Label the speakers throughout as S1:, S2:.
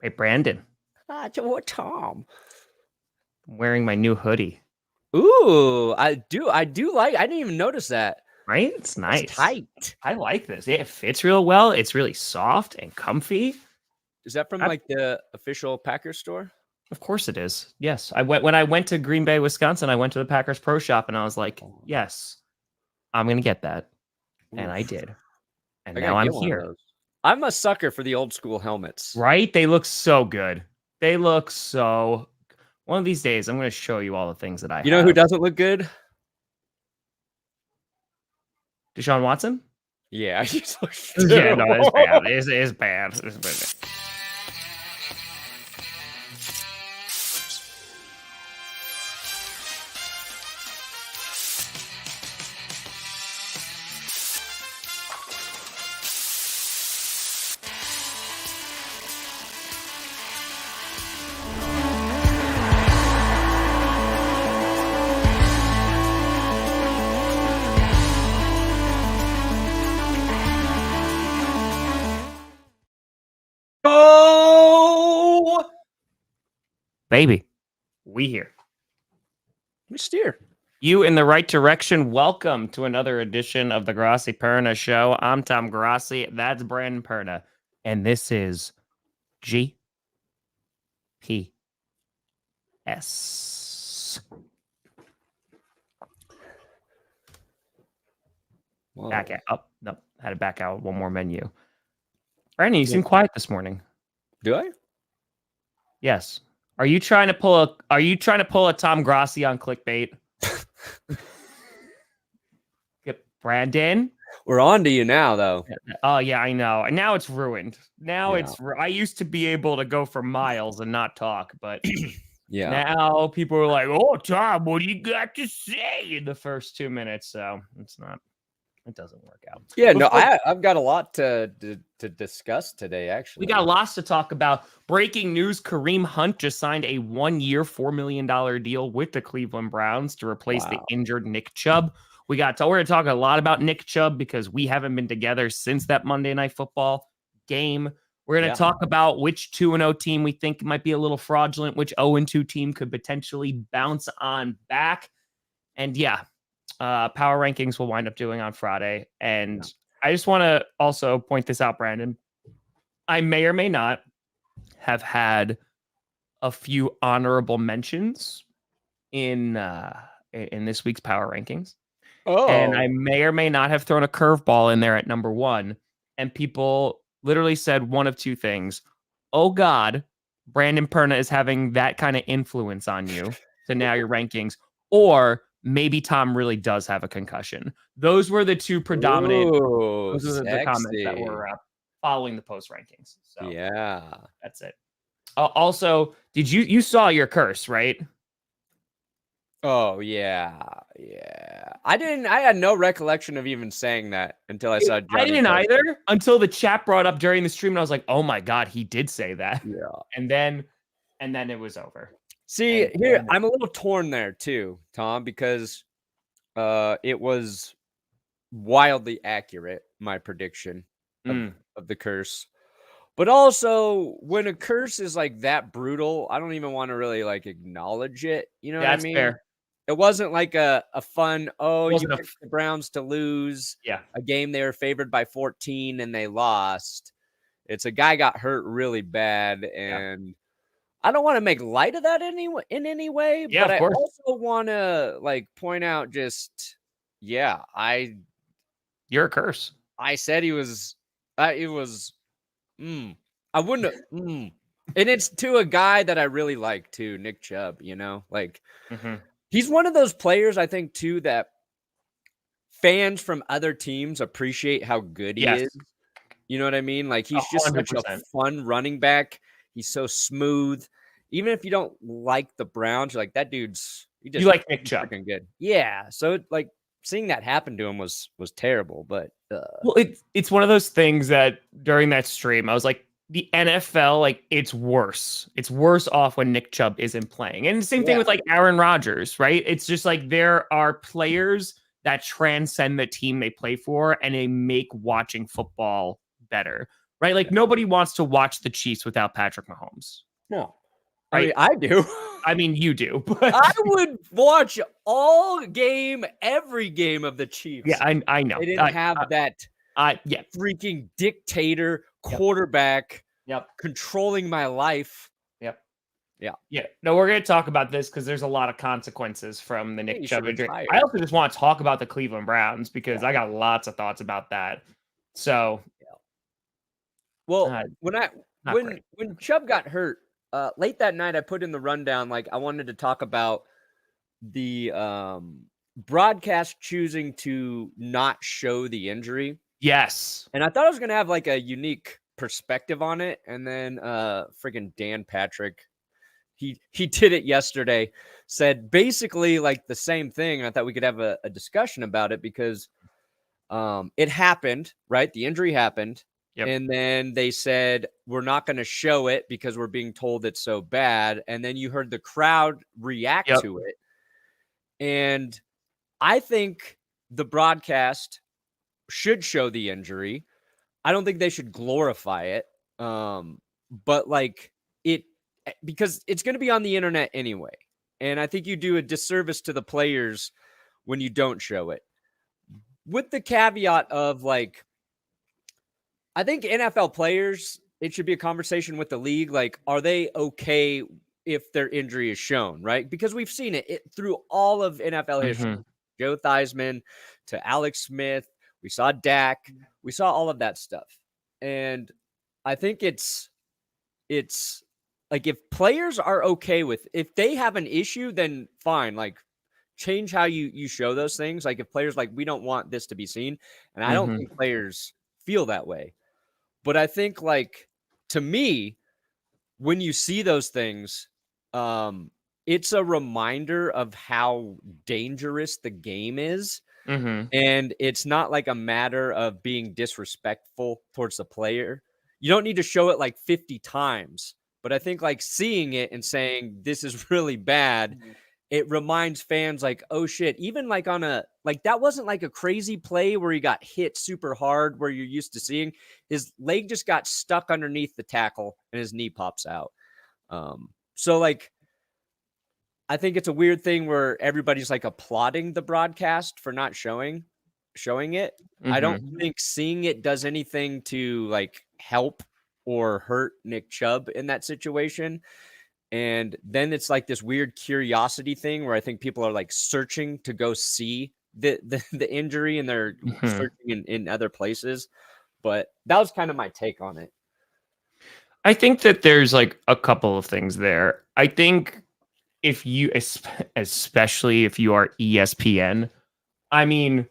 S1: Hey, Brandon,
S2: What, Tom?
S1: I'm wearing my new hoodie.
S2: Ooh, I do like. I didn't even notice that.
S1: Right? It's nice.
S2: It's tight.
S1: I like this. It fits real well. It's really soft and comfy.
S2: Is that from like the official Packers store?
S1: Of course it is. Yes. When I went to Green Bay, Wisconsin, I went to the Packers Pro Shop and I was like, yes, I'm going to get that. And I did. And now I'm here.
S2: I'm a sucker for the old school helmets.
S1: Right? They look so good. They look so. One of these days, I'm going to show you all the things that I have.
S2: You know who doesn't look good?
S1: Deshaun Watson?
S2: Yeah.
S1: Yeah, no, it's bad. It's bad. It's bad. Oh, baby, we here.
S2: We steer.
S1: You in the right direction. Welcome to another edition of the Grossi Perna Show. I'm Tom Grossi. That's Brandon Perna. And this is GPS.
S2: Whoa.
S1: Back out. Oh, no, had to back out one more menu. Brandon, you seem quiet this morning.
S2: Do I?
S1: Yes. Are you trying to pull a Tom Grossi on clickbait? Brandon?
S2: We're on to you now, though.
S1: Oh, yeah, I know. And now it's ruined. Now I used to be able to go for miles and not talk, but now people are like, oh, Tom, what do you got to say in the first 2 minutes? So it doesn't work out.
S2: Yeah, I've got a lot to discuss today, actually.
S1: We got lots to talk about. Breaking news, Kareem Hunt just signed a 1-year, $4 million deal with the Cleveland Browns to replace the injured Nick Chubb. We're going to talk a lot about Nick Chubb because we haven't been together since that Monday Night Football game. We're going to talk about which 2-0 team we think might be a little fraudulent, which 0-2 team could potentially bounce on back. And power rankings we'll wind up doing on Friday. And I just want to also point this out, Brandon. I may or may not have had a few honorable mentions in this week's power rankings.
S2: Oh.
S1: And I may or may not have thrown a curveball in there at number 1. And people literally said one of two things. Oh, God, Brandon Perna is having that kind of influence on you. So now your rankings. Or maybe Tom really does have a concussion. Those were the two predominant those are the comments that were following the post rankings. So that's it. Also, did you saw your curse, right?
S2: Oh, yeah. I had no recollection of even saying that until I saw Johnny.
S1: I didn't either until the chat brought up during the stream, and I was like, oh my God, he did say that.
S2: Yeah.
S1: And then it was over.
S2: See, here, I'm a little torn there too, Tom, because it was wildly accurate, my prediction of the curse. But also, when a curse is like that brutal, I don't even want to really like acknowledge it. You know what I mean?
S1: Fair.
S2: It wasn't like a fun, you picked the Browns to lose a game they were favored by 14 and they lost. It's a guy got hurt really bad, and I don't want to make light of that in any way, but I also want to like point out just, you're
S1: a curse.
S2: I said he was, it was, I wouldn't have, and it's to a guy that I really like too, Nick Chubb, like he's one of those players I think too that fans from other teams appreciate how good he is. You know what I mean? Like he's just 100%. Such a fun running back. He's so smooth. Even if you don't like the Browns, you're like, that dude's
S1: you like Nick Chubb.
S2: Good. Yeah. So like seeing that happen to him was terrible. But
S1: well, it's one of those things that during that stream, I was like, the NFL, like it's worse. It's worse off when Nick Chubb isn't playing. And the same thing with like Aaron Rodgers, right? It's just like there are players that transcend the team they play for and they make watching football better. right? Like nobody wants to watch the Chiefs without Patrick Mahomes.
S2: No.
S1: Right?
S2: I mean, I do.
S1: I mean, you do, but
S2: I would watch every game of the Chiefs.
S1: Yeah, I know.
S2: They didn't have that freaking dictator quarterback controlling my life.
S1: Yeah. No, we're going to talk about this because there's a lot of consequences from the Nick Chubb injury. I also just want to talk about the Cleveland Browns because I got lots of thoughts about that. So,
S2: well, when Chubb got hurt late that night, I put in the rundown like I wanted to talk about the broadcast choosing to not show the injury.
S1: Yes,
S2: and I thought I was going to have like a unique perspective on it, and then friggin' Dan Patrick. He did it yesterday, said basically like the same thing. I thought we could have a discussion about it because it happened, right? The injury happened. And then they said, we're not going to show it because we're being told it's so bad. And then you heard the crowd react to it. And I think the broadcast should show the injury. I don't think they should glorify it. But like because it's going to be on the internet anyway. And I think you do a disservice to the players when you don't show it. With the caveat of like, I think NFL players, it should be a conversation with the league. Like, are they okay if their injury is shown, right? Because we've seen it through all of NFL history. Joe Theismann to Alex Smith. We saw Dak. We saw all of that stuff. And I think it's like if players are okay with, if they have an issue, then fine. Like change how you show those things. Like if players like, we don't want this to be seen. And I don't think players feel that way. But I think like, to me, when you see those things, it's a reminder of how dangerous the game is. And it's not like a matter of being disrespectful towards the player. You don't need to show it like 50 times. But I think like seeing it and saying this is really bad, it reminds fans like, oh shit, even like on that wasn't like a crazy play where he got hit super hard where you're used to seeing. His leg just got stuck underneath the tackle and his knee pops out. So like, I think it's a weird thing where everybody's like applauding the broadcast for not showing it. I don't think seeing it does anything to like help or hurt Nick Chubb in that situation. And then it's like this weird curiosity thing where I think people are like searching to go see the injury and they're searching in other places. But that was kind of my take on it.
S1: I think that there's like a couple of things there. I think if you, especially if you are ESPN, I mean,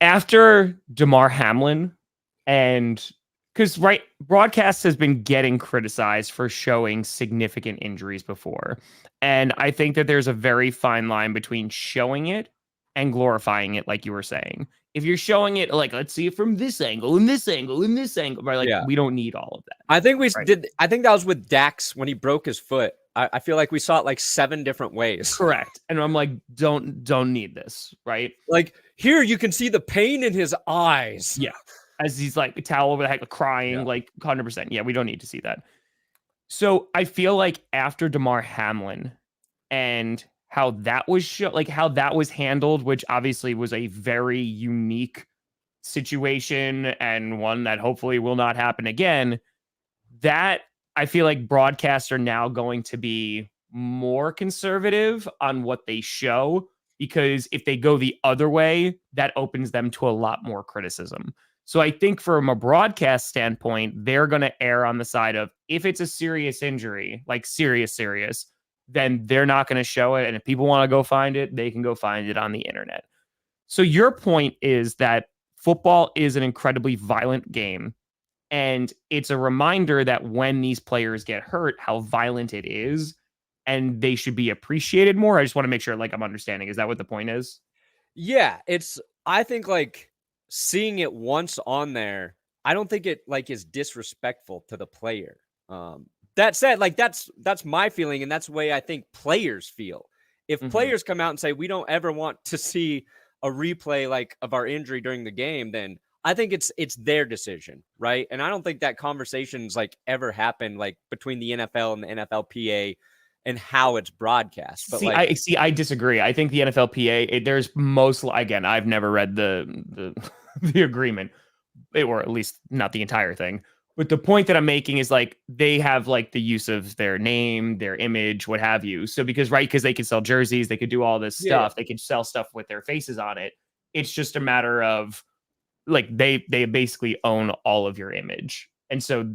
S1: after Damar Hamlin and because broadcast has been getting criticized for showing significant injuries before. And I think that there's a very fine line between showing it and glorifying it, like you were saying. If you're showing it, like, let's see it from this angle, and this angle, and this angle, right? Like, we don't need all of that.
S2: I think I think that was with Dax when he broke his foot. I feel like we saw it like 7 different ways.
S1: Correct. And I'm like, don't need this, right?
S2: Like, here you can see the pain in his eyes.
S1: Yeah. As he's like a towel over the head, crying, like 100%. Yeah, we don't need to see that. So I feel like after Damar Hamlin and how that was how that was handled, which obviously was a very unique situation and one that hopefully will not happen again, that I feel like broadcasts are now going to be more conservative on what they show, because if they go the other way, that opens them to a lot more criticism. So I think from a broadcast standpoint, they're going to err on the side of if it's a serious injury, like serious, then they're not going to show it. And if people want to go find it, they can go find it on the internet. So your point is that football is an incredibly violent game. And it's a reminder that when these players get hurt, how violent it is, and they should be appreciated more. I just want to make sure like I'm understanding. Is that what the point is?
S2: Yeah, I think like seeing it once on there, I don't think it like is disrespectful to the player. That said, like that's my feeling, and that's the way I think players feel. If players come out and say we don't ever want to see a replay like of our injury during the game, then I think it's their decision, right? And I don't think that conversation's like ever happened like between the NFL and the NFLPA and how it's broadcast. But
S1: I disagree. I think the NFLPA, there's again, I've never read the the agreement, or at least not the entire thing. But the point that I'm making is like they have like the use of their name, their image, what have you. So because they could sell jerseys, they could do all this stuff, they could sell stuff with their faces on it. It's just a matter of like they basically own all of your image. And so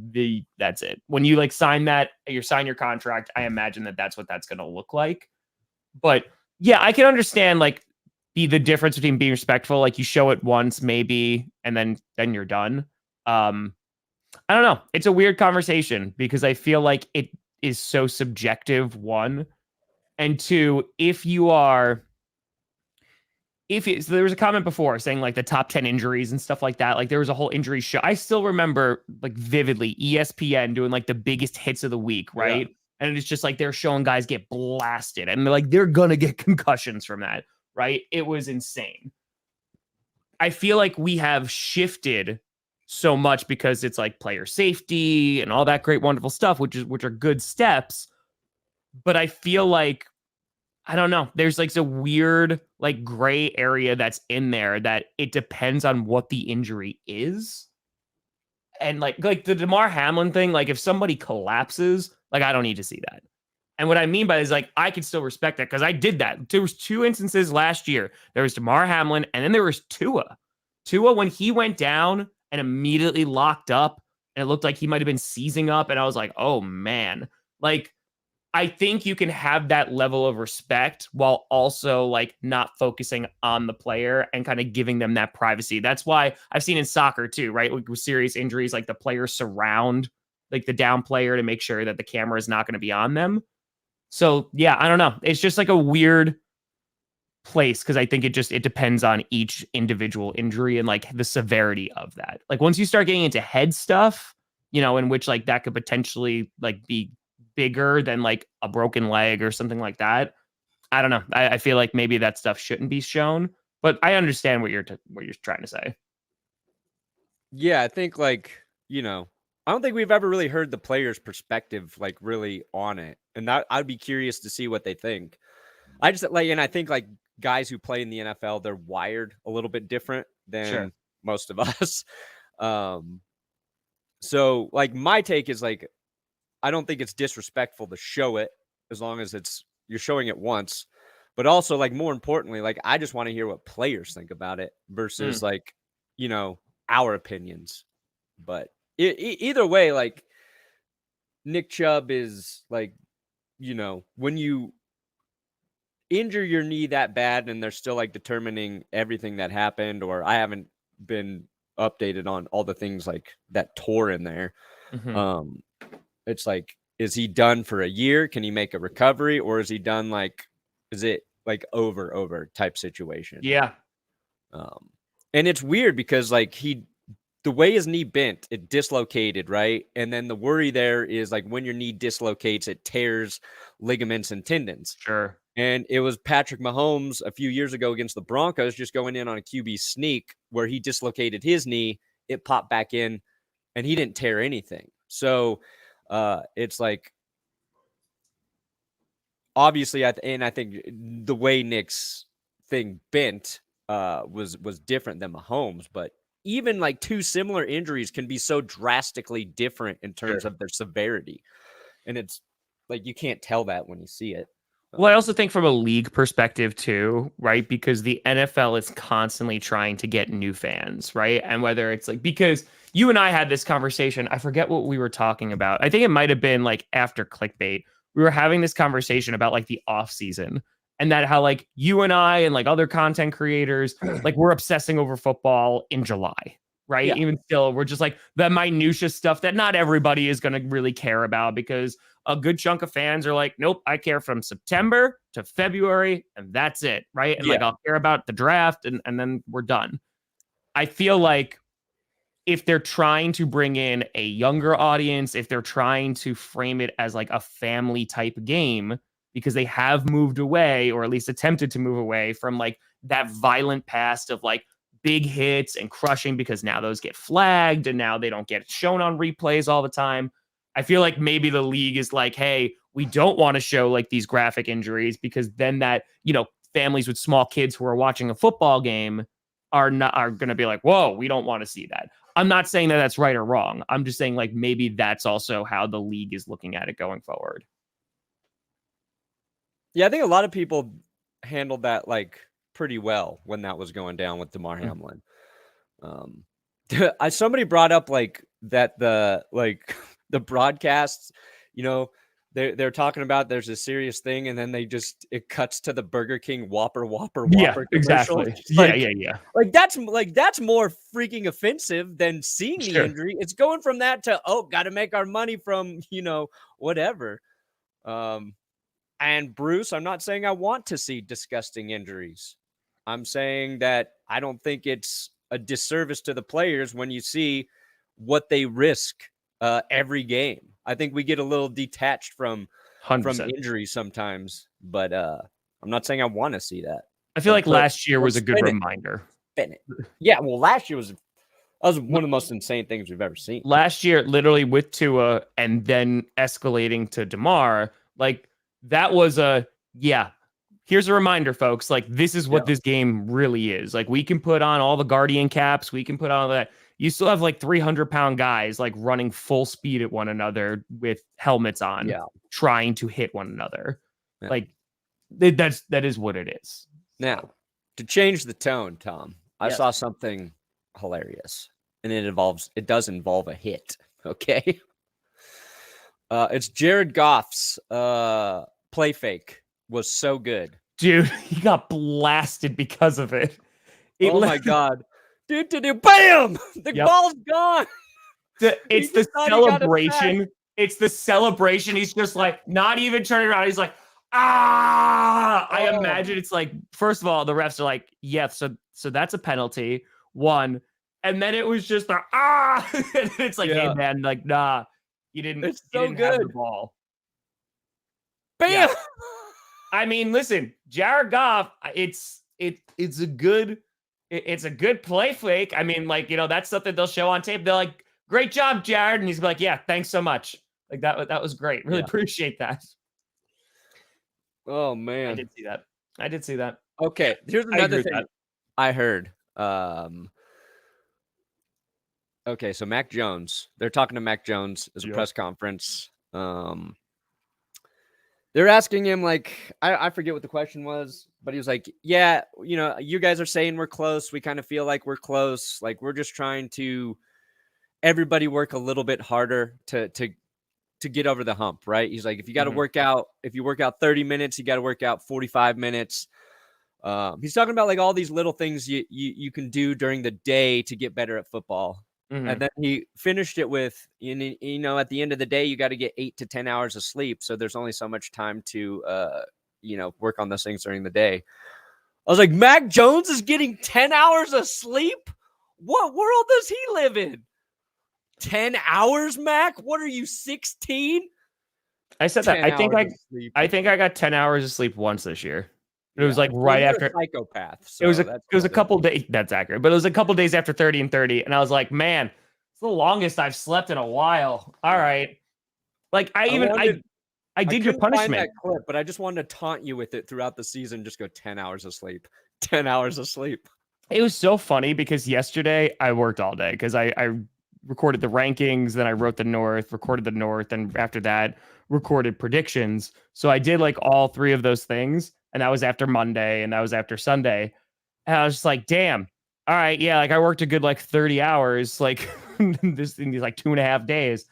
S1: that's it. When you like sign your contract, I imagine that's what that's going to look like. But yeah, I can understand like the difference between being respectful, like you show it once maybe, and then you're done. I don't know. It's a weird conversation because I feel like it is so subjective, one. And two, so there was a comment before saying like the top 10 injuries and stuff like that. Like there was a whole injury show. I still remember like vividly ESPN doing like the biggest hits of the week, right? Yeah. And it's just like they're showing guys get blasted and they're going to get concussions from that, right? It was insane. I feel like we have shifted so much because it's like player safety and all that great, wonderful stuff, which are good steps. But I feel like, I don't know. There's like a weird like gray area that's in there that it depends on what the injury is. And like the Damar Hamlin thing, like if somebody collapses, like I don't need to see that. And what I mean by that is like I can still respect that because I did that. There was 2 instances last year. There was Damar Hamlin and then there was Tua. Tua, when he went down and immediately locked up and it looked like he might have been seizing up. And I was like, oh man, like I think you can have that level of respect while also like not focusing on the player and kind of giving them that privacy. That's why I've seen in soccer too, right? With serious injuries, like the players surround like the down player to make sure that the camera is not going to be on them. So yeah, I don't know. It's just like a weird place because I think it depends on each individual injury and like the severity of that. Like once you start getting into head stuff, in which like that could potentially like be bigger than like a broken leg or something like that. I don't know. I feel like maybe that stuff shouldn't be shown, but I understand what you're trying to say.
S2: Yeah, I think like, I don't think we've ever really heard the player's perspective like really on it. And that I'd be curious to see what they think. I just like, and I think like guys who play in the NFL, they're wired a little bit different than most of us. So like my take is like, I don't think it's disrespectful to show it as long as you're showing it once, but also like more importantly, like I just want to hear what players think about it versus like, our opinions. But either way, like Nick Chubb is like, when you injure your knee that bad and they're still like determining everything that happened, or I haven't been updated on all the things like that tore in there. Mm-hmm. It's like, is he done for a year? Can he make a recovery? Or is he done like, is it like over type situation?
S1: Yeah.
S2: And it's weird because like the way his knee bent, it dislocated, right? And then the worry there is like when your knee dislocates, it tears ligaments and tendons.
S1: Sure.
S2: And it was Patrick Mahomes a few years ago against the Broncos just going in on a QB sneak where he dislocated his knee, it popped back in, and he didn't tear anything. So it's like, obviously, I think the way Nick's thing bent was different than Mahomes, but even like 2 similar injuries can be so drastically different in terms of their severity. And it's like, you can't tell that when you see it.
S1: Well, I also think from a league perspective too, right? Because the NFL is constantly trying to get new fans, right? And whether it's like, because you and I had this conversation, I forget what we were talking about. I think it might have been like after clickbait. We were having this conversation about like the off season and that how like you and I and like other content creators, like we're obsessing over football in July, right? Yeah. Even still, we're just like the minutia stuff that not everybody is going to really care about because a good chunk of fans are like, nope, I care from September to February and that's it, right? And like I'll care about the draft and then we're done. I feel like if they're trying to bring in a younger audience, if they're trying to frame it as like a family type game, because they have moved away or at least attempted to move away from like that violent past of like big hits and crushing because now those get flagged and now they don't get shown on replays all the time. I feel like maybe the league is like, hey, we don't want to show like these graphic injuries because then that, families with small kids who are watching a football game are going to be like, whoa, we don't want to see that. I'm not saying that that's right or wrong. I'm just saying like maybe that's also how the league is looking at it going forward.
S2: Yeah, I think a lot of people handled that like pretty well when that was going down with DeMar Hamlin. Somebody brought up like that the broadcasts, they're talking about there's a serious thing and then it cuts to the Burger King Whopper
S1: Yeah, exactly. Yeah.
S2: Like that's more freaking offensive than seeing the injury. It's going from that to, got to make our money from, whatever. And Bruce, I'm not saying I want to see disgusting injuries. I'm saying that I don't think it's a disservice to the players when you see what they risk every game. I think we get a little detached from
S1: 100%.
S2: injuries sometimes, but I'm not saying I want to see that.
S1: I feel like last year was a good reminder.
S2: Yeah, well, last year was one of the most insane things we've ever seen.
S1: Last year, literally with Tua and then escalating to DeMar, like that was here's a reminder, folks. Like, this is what this game really is. Like, we can put on all the Guardian caps. We can put on all that. You still have like 300-pound guys like running full speed at one another with helmets on, trying to hit one another. Yeah. Like, that is what it is.
S2: Now, to change the tone, Tom, I saw something hilarious, and it does involve a hit. Okay, it's Jared Goff's play fake was so good.
S1: Dude, he got blasted because of it.
S2: My God. Dude, bam! The ball's gone.
S1: It's the celebration. It's the celebration. He's just like not even turning around. He's like, I imagine it's like, first of all, the refs are like, so that's a penalty. One. And then it was just and it's like, hey man, like, nah, you didn't.
S2: It's so
S1: good.
S2: Have
S1: the ball.
S2: Bam.
S1: Yeah. I mean, listen, Jared Goff, it's a good play fake. I mean, like, that's something they'll show on tape. They're like, great job, Jared. And he's like, yeah, thanks so much. Like that was great. Really appreciate that.
S2: Oh man.
S1: I did see that.
S2: Okay. Here's another thing I heard. Okay. So Mac Jones, they're talking to Mac Jones as a press conference. They're asking him, like, I forget what the question was, but he was like, yeah, you guys are saying we're close. We kind of feel like we're close. Like, we're just trying to everybody work a little bit harder to get over the hump, right? He's like, if you got to work out, if you work out 30 minutes, you got to work out 45 minutes. He's talking about like all these little things you can do during the day to get better at football. And then he finished it with, at the end of the day, you got to get 8 to 10 hours of sleep. So there's only so much time to, work on those things during the day. I was like, Mac Jones is getting 10 hours of sleep? What world does he live in? 10 hours, Mac? What are you, 16?
S1: I said that. I think I got 10 hours of sleep once this year. It was like right after
S2: a psychopath. So
S1: it was a couple days. That's accurate, but it was a couple days after 30 and 30, and I was like, man, it's the longest I've slept in a while. All right, like I did your punishment.
S2: Find that clip, but I just wanted to taunt you with it throughout the season. Just go 10 hours of sleep. 10 hours of sleep.
S1: It was so funny because yesterday I worked all day because I recorded the rankings, then I wrote recorded the North, and after that recorded predictions. So I did like all three of those things. And that was after Monday, and that was after Sunday. And I was just like, damn. All right, yeah, like I worked a good like 30 hours, like in these like 2.5 days.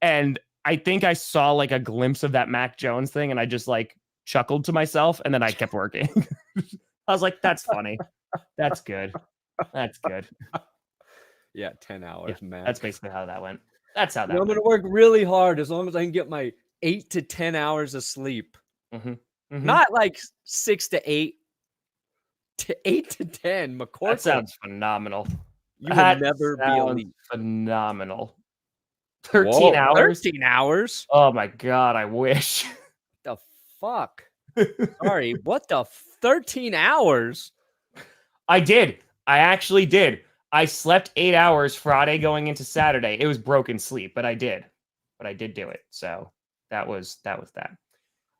S1: And I think I saw like a glimpse of that Mac Jones thing, and I just like chuckled to myself, and then I kept working. I was like, that's funny. That's good. That's good.
S2: Yeah, 10 hours, man.
S1: That's basically how that went. That's how that went.
S2: I'm going to work really hard as long as I can get my 8 to 10 hours of sleep. Not like 6 to 8 to 8 to 10. McCorkle.
S1: That sounds phenomenal.
S2: You will never be elite.
S1: Phenomenal. 13 hours.
S2: 13 hours.
S1: Oh my God, I wish.
S2: The fuck? Sorry, what the 13 hours?
S1: I did. I actually did. I slept 8 hours Friday going into Saturday. It was broken sleep, but I did. But I did do it. So that was that.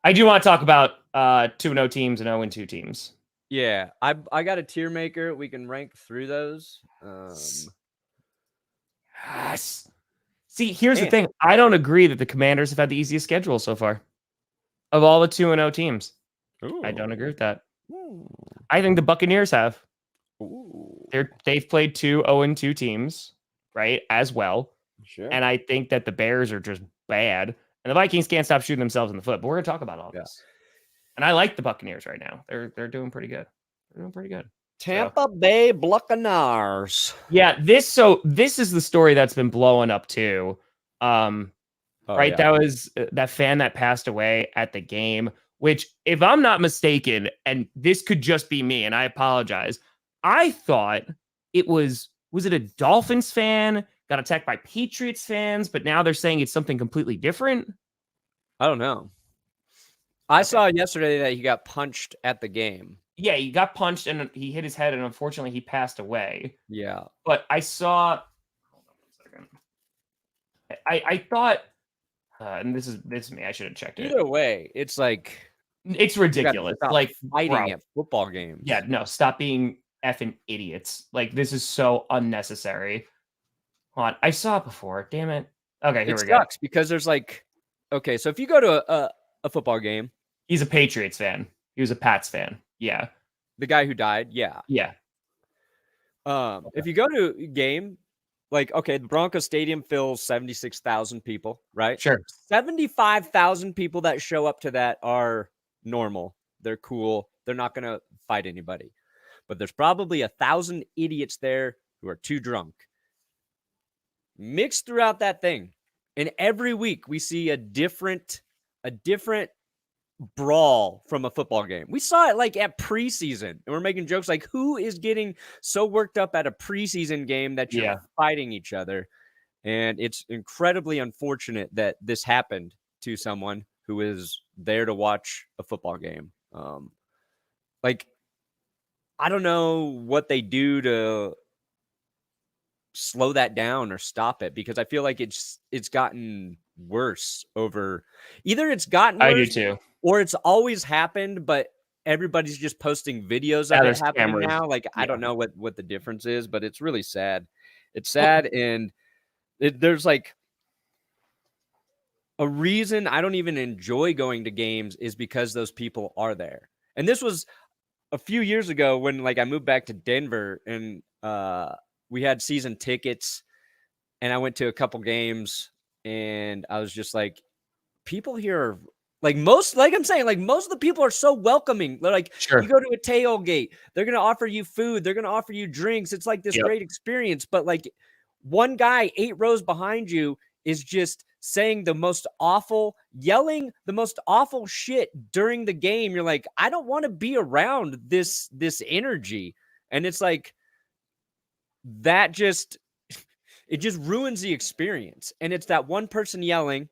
S1: I do want to talk about 2-0 teams and 0-2 teams.
S2: Yeah, I got a tier maker. We can rank through those.
S1: Yes. See, here's the thing. I don't agree that the Commanders have had the easiest schedule so far of all the 2-0 teams. Ooh. I don't agree with that. Ooh. I think the Buccaneers have. Ooh. They've played 2 0-2 teams, right, as well. Sure. And I think that the Bears are just bad. And the Vikings can't stop shooting themselves in the foot. But we're going to talk about all this. And I like the Buccaneers right now. They're doing pretty good. They're doing pretty good.
S2: Tampa Bay Buccaneers.
S1: Yeah, this is the story that's been blowing up too. Right? Yeah. That was that fan that passed away at the game, which, if I'm not mistaken, and this could just be me, and I apologize, I thought it was it a Dolphins fan got attacked by Patriots fans, but now they're saying it's something completely different.
S2: I don't know. I saw yesterday that he got punched at the game.
S1: Yeah, he got punched and he hit his head, and unfortunately he passed away.
S2: Yeah.
S1: But I saw, hold on 1 second. I thought, and this is me, I should have checked it.
S2: Either way, it's like,
S1: it's ridiculous. Like
S2: fighting at football games.
S1: Yeah, no, stop being effing idiots. Like, this is so unnecessary. Hold on, I saw it before. Damn it. Okay, here we go. It
S2: sucks because there's like, okay, so if you go to a football game.
S1: He's a Patriots fan. He was a Pats fan. Yeah.
S2: The guy who died. Yeah.
S1: Yeah.
S2: If you go to a game, like, okay, the Broncos stadium fills 76,000 people, right?
S1: Sure.
S2: 75,000 people that show up to that are normal. They're cool. They're not going to fight anybody. But there's probably 1,000 idiots there who are too drunk. Mixed throughout that thing. And every week we see a different brawl from a football game. We saw it like at preseason, and we're making jokes like, who is getting so worked up at a preseason game that you're fighting each other? And it's incredibly unfortunate that this happened to someone who is there to watch a football game. Like, I don't know what they do to slow that down or stop it, because I feel like it's gotten worse over either it's gotten worse,
S1: I do too,
S2: or it's always happened, but everybody's just posting videos of it happening now. Like, I don't know what the difference is, but it's really sad. It's sad. And there's like a reason I don't even enjoy going to games is because those people are there. And this was a few years ago when, like, I moved back to Denver, and we had season tickets, and I went to a couple games, and I was just like, people here are like most of the people are so welcoming. They're like, sure. You go to a tailgate, they're going to offer you food. They're going to offer you drinks. It's like this great experience. But like, one guy 8 rows behind you is just saying yelling the most awful shit during the game. You're like, I don't want to be around this energy. And it's like, that just ruins the experience. And it's that one person yelling,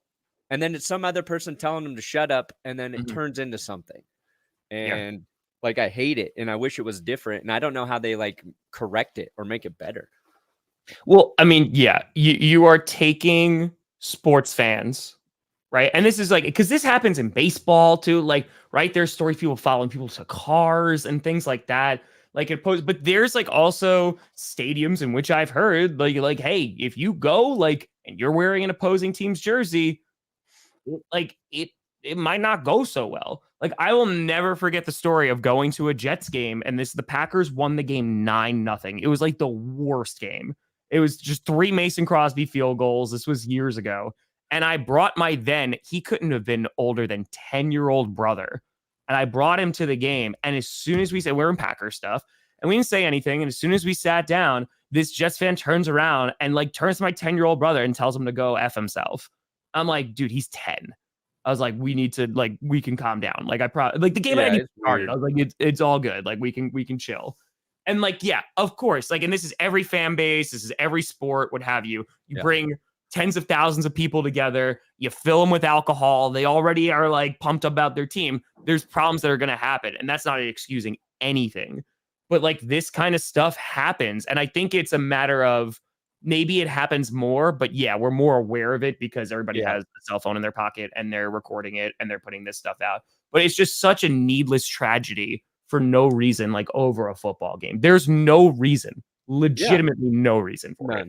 S2: and then it's some other person telling them to shut up, and then it turns into something. And like, I hate it, and I wish it was different, and I don't know how they like correct it or make it better.
S1: Well, I mean, you are taking sports fans, right? And this is like, because this happens in baseball too, like, right? There's stories people following people to cars and things like that. Like, but there's like also stadiums in which I've heard like, hey, if you go like and you're wearing an opposing team's jersey, like it might not go so well. Like, I will never forget the story of going to a Jets game, and the Packers won the game 9-0. It was like the worst game. It was just 3 Mason Crosby field goals. This was years ago. And I brought he couldn't have been older than 10-year-old brother. And I brought him to the game. And as soon as we said, we're in Packer stuff, and we didn't say anything. And as soon as we sat down, this Jets fan turns around and like turns to my 10-year-old brother and tells him to go F himself. I'm like, dude, he's 10. I was like, we need to, like, we can calm down. Like, the game hadn't even started. I was like, it's all good. Like, we can chill. And like, yeah, of course. Like, and this is every fan base. This is every sport, what have you. You bring tens of thousands of people together. You fill them with alcohol. They already are like pumped about their team. There's problems that are going to happen. And that's not excusing anything. but like this kind of stuff happens. And I think it's a matter of maybe it happens more, but yeah, we're more aware of it because everybody has a cell phone in their pocket and they're recording it and they're putting this stuff out. But it's just such a needless tragedy for no reason, like over a football game. There's no reason, legitimately no reason for it.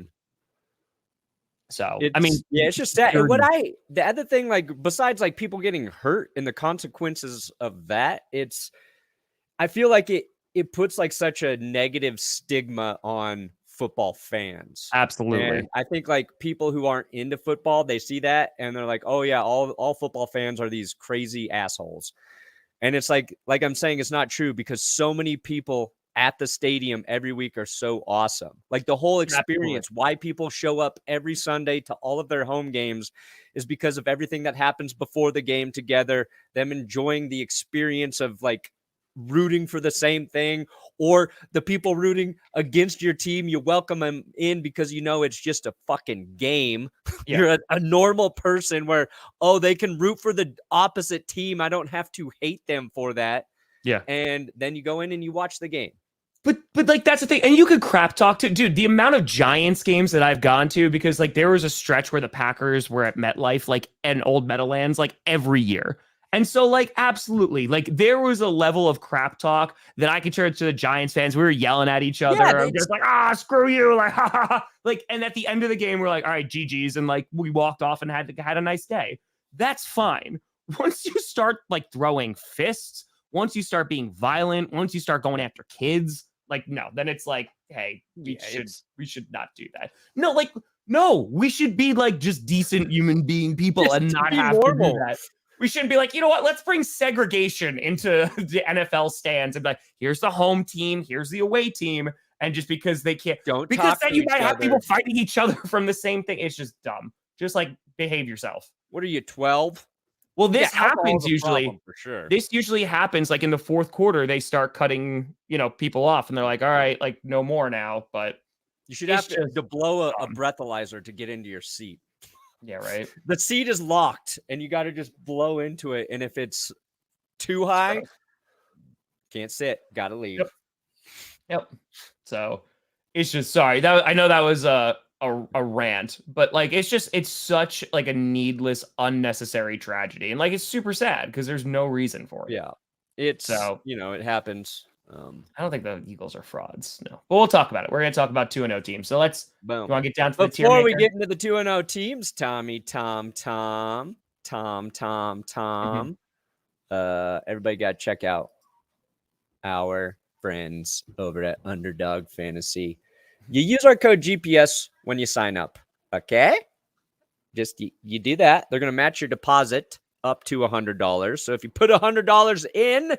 S1: So, I mean,
S2: it's just that. And the other thing, like, besides like people getting hurt and the consequences of that, I feel like it puts like such a negative stigma on football fans.
S1: Absolutely.
S2: And I think like people who aren't into football, they see that and they're like, oh yeah, all football fans are these crazy assholes. And it's like I'm saying, it's not true because so many people at the stadium every week are so awesome. Like the whole experience, why people show up every Sunday to all of their home games is because of everything that happens before the game together, them enjoying the experience of like rooting for the same thing, or the people rooting against your team, you welcome them in because you know it's just a fucking game. Yeah. You're a normal person where, oh, they can root for the opposite team. I don't have to hate them for that.
S1: Yeah.
S2: And then you go in and you watch the game.
S1: But like that's the thing. And you could crap talk to, dude, the amount of Giants games that I've gone to, because like there was a stretch where the Packers were at MetLife, like, and Old Meadowlands, like every year. And so, like, absolutely, like, there was a level of crap talk that I could turn to the Giants fans. We were yelling at each other. Yeah, just like, screw you. Like, ha, ha, ha. Like, and at the end of the game, we're like, all right, GG's. And like, we walked off and had a nice day. That's fine. Once you start like throwing fists, once you start being violent, once you start going after kids, like, no, then it's like, hey, we should not do that. No, we should be like just decent human being people and not have normal. To do that. We shouldn't be like, you know what? Let's bring segregation into the NFL stands and be like, here's the home team, here's the away team. And just because they can't, because then you might have people fighting each other from the same thing. It's just dumb. Just like behave yourself.
S2: What are you, 12?
S1: Well, this happens usually.
S2: For sure.
S1: This usually happens like in the fourth quarter. They start cutting, people off, and they're like, all right, like no more now. But
S2: you should have to blow a breathalyzer to get into your seat.
S1: Yeah, right.
S2: The seat is locked and you got to just blow into it. And if it's too high, can't sit, got to leave.
S1: Yep. So it's just, sorry. I know that was a rant, but like, it's such like a needless, unnecessary tragedy. And like, it's super sad because there's no reason for it.
S2: Yeah. It happens.
S1: I don't think the Eagles are frauds. No, but we'll talk about it. We're going to talk about 2-0 teams. So let's you want to get down to the tier
S2: before we get into the 2-0 teams. Tom. Everybody got to check out our friends over at Underdog Fantasy. You use our code GPS when you sign up. Okay, just you do that. They're going to match your deposit up to $100. So if you put $100 in.